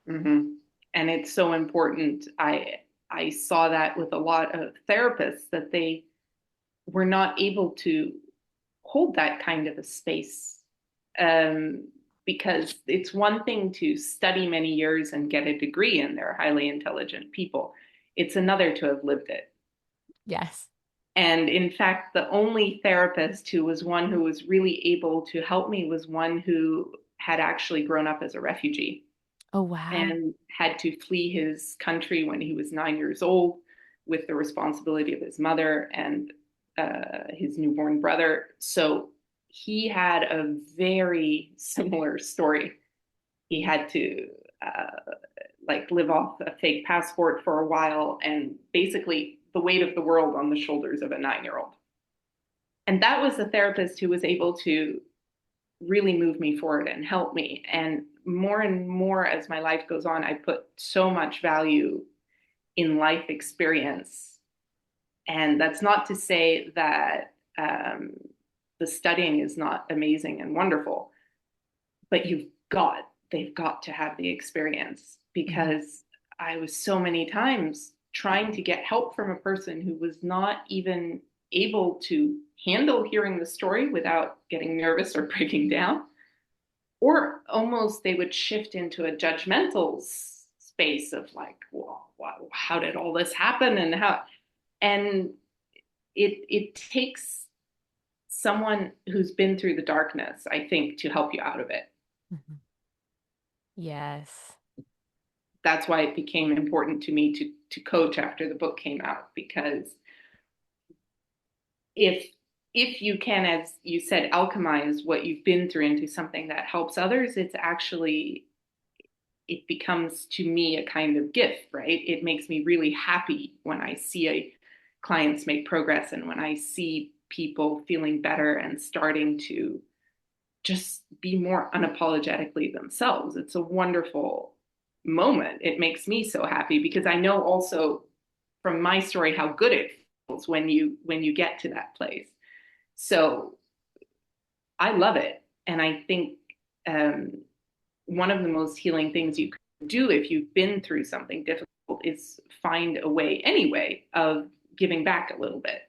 Hmm. And it's so important. I saw that with a lot of therapists that they were not able to hold that kind of a space, um, because it's one thing to study many years and get a degree, and they're highly intelligent people. It's another to have lived it. Yes. And in fact, the only therapist who was one who was really able to help me was one who had actually grown up as a refugee Oh, wow. and had to flee his country when he was 9 years old with the responsibility of his mother and his newborn brother. So he had a very similar story. He had to like live off a fake passport for a while and basically the weight of the world on the shoulders of a 9 year old. And that was the therapist who was able to really move me forward and help me. And more as my life goes on, I put so much value in life experience. And that's not to say that the studying is not amazing and wonderful, but they've got to have the experience Mhm. because I was so many times trying to get help from a person who was not even able to handle hearing the story without getting nervous or breaking down, or almost they would shift into a judgmental space of like, well, how did all this happen and how, and it takes someone who's been through the darkness, I think, to help you out of it. Mhm. Yes. That's why it became important to me to coach after the book came out, because if if you can, as you said, alchemize what you've been through into something that helps others, it's actually, it becomes to me a kind of gift, right? It makes me really happy when I see clients make progress and when I see people feeling better and starting to just be more unapologetically themselves. It's a wonderful moment. It makes me so happy because I know also from my story how good it feels when you get to that place. So I love it, and I think um, one of the most healing things you can do if you've been through something difficult is find a way, anyway, of giving back a little bit.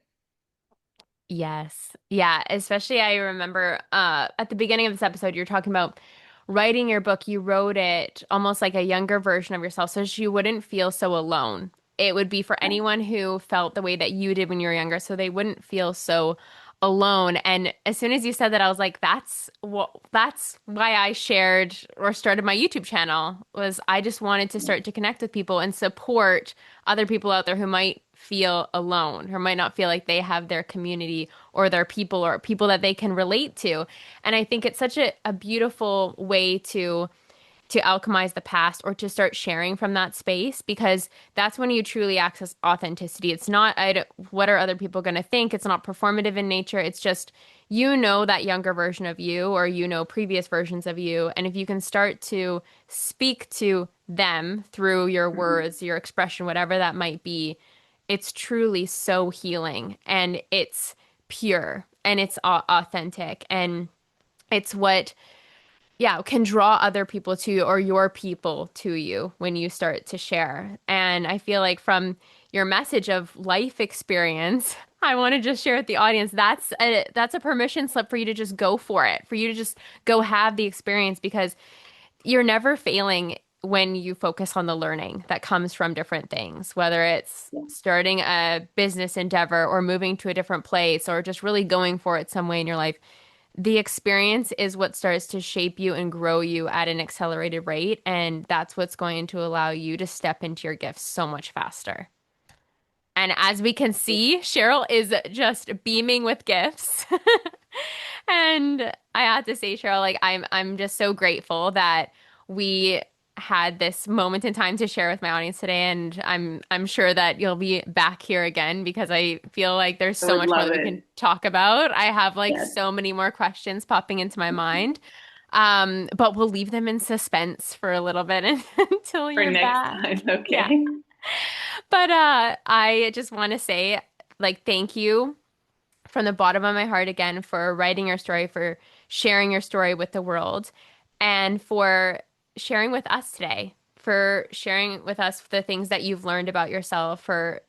Yes. Yeah. Especially, I remember at the beginning of this episode, you're talking about writing your book. You wrote it almost like a younger version of yourself so you wouldn't feel so alone. It would be for anyone who felt the way that you did when you were younger, so they wouldn't feel so alone. And as soon as you said that, I was like, that's why I shared or started my YouTube channel was I just wanted to start to connect with people and support other people out there who might feel alone or might not feel like they have their community or people that they can relate to. And I think it's such a beautiful way to alchemize the past or to start sharing from that space because that's when you truly access authenticity. It's not what are other people going to think? It's not performative in nature. It's just you know that younger version of you or you know previous versions of you. And if you can start to speak to them through your Mhm. words, your expression, whatever that might be, it's truly so healing and it's pure and it's authentic and it's what yeah, can draw other people to you or your people to you when you start to share. And I feel like from your message of life experience, I want to just share with the audience that's a permission slip for you to just go for it, for you to just go have the experience because you're never failing when you focus on the learning that comes from different things, whether it's Yeah. starting a business endeavor or moving to a different place or just really going for it some way in your life. The experience is what starts to shape you and grow you at an accelerated rate. And that's what's going to allow you to step into your gifts so much faster. And as we can see, Cheryl is just beaming with gifts. And I have to say, Cheryl, like I'm just so grateful that we had this moment in time to share with my audience today. And I'm sure that you'll be back here again because I feel like there's I so would much more love that we can it. talk about. I have like Yes. so many more questions popping into my mind. But we'll leave them in suspense for a little bit until For you're next back. time. Yeah. Okay. But I just want to say like thank you from the bottom of my heart again for writing your story, for sharing your story with the world, and for sharing with us today, for sharing with us the things that you've learned about yourself, for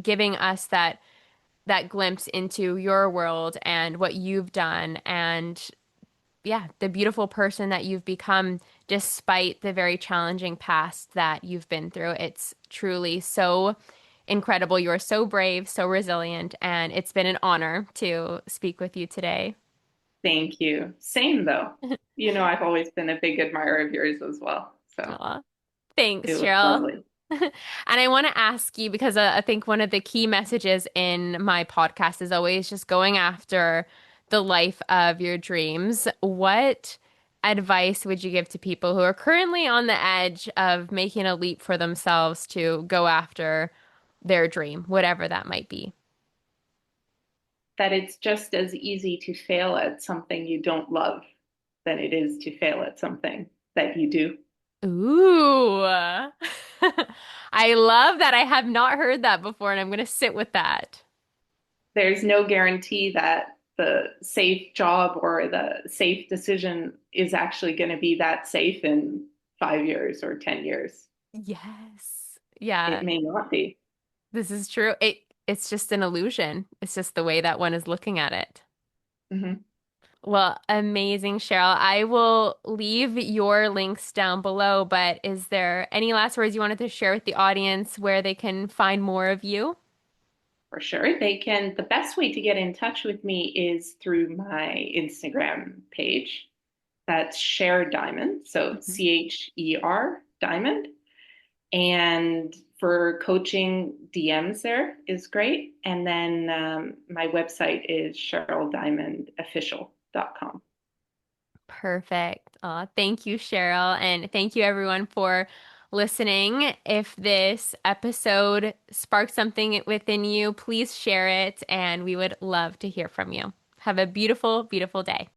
giving us that glimpse into your world and what you've done and yeah, the beautiful person that you've become despite the very challenging past that you've been through. It's truly so incredible. You are so brave, so resilient, and it's been an honor to speak with you today. Thank you. Same though. You know, I've always been a big admirer of yours as well. So Aw. it Thanks, was Cheryl. lovely. And I want to ask you because I think one of the key messages in my podcast is always just going after the life of your dreams. What advice would you give to people who are currently on the edge of making a leap for themselves to go after their dream, whatever that might be? That it's just as easy to fail at something you don't love than it is to fail at something that you do. Ooh. I love that. I have not heard that before, and I'm going to sit with that. There's no guarantee that the safe job or the safe decision is actually going to be that safe in 5 years or 10 years. Yes. It Yeah. may not be. This is true. It's just an illusion. It's just the way that one is looking at it. Mhm. Well, amazing, Cheryl. I will leave your links down below, but is there any last words you wanted to share with the audience where they can find more of you? For sure. The best way to get in touch with me is through my Instagram page. That's Cher Diamond. So Mhm. Cher Diamond. And for coaching, DMs there is great. And then my website is CherylDiamondOfficial.com. Perfect. Thank you, Cheryl. And thank you, everyone, for listening. If this episode sparked something within you, please share it, and we would love to hear from you. Have a beautiful, beautiful day.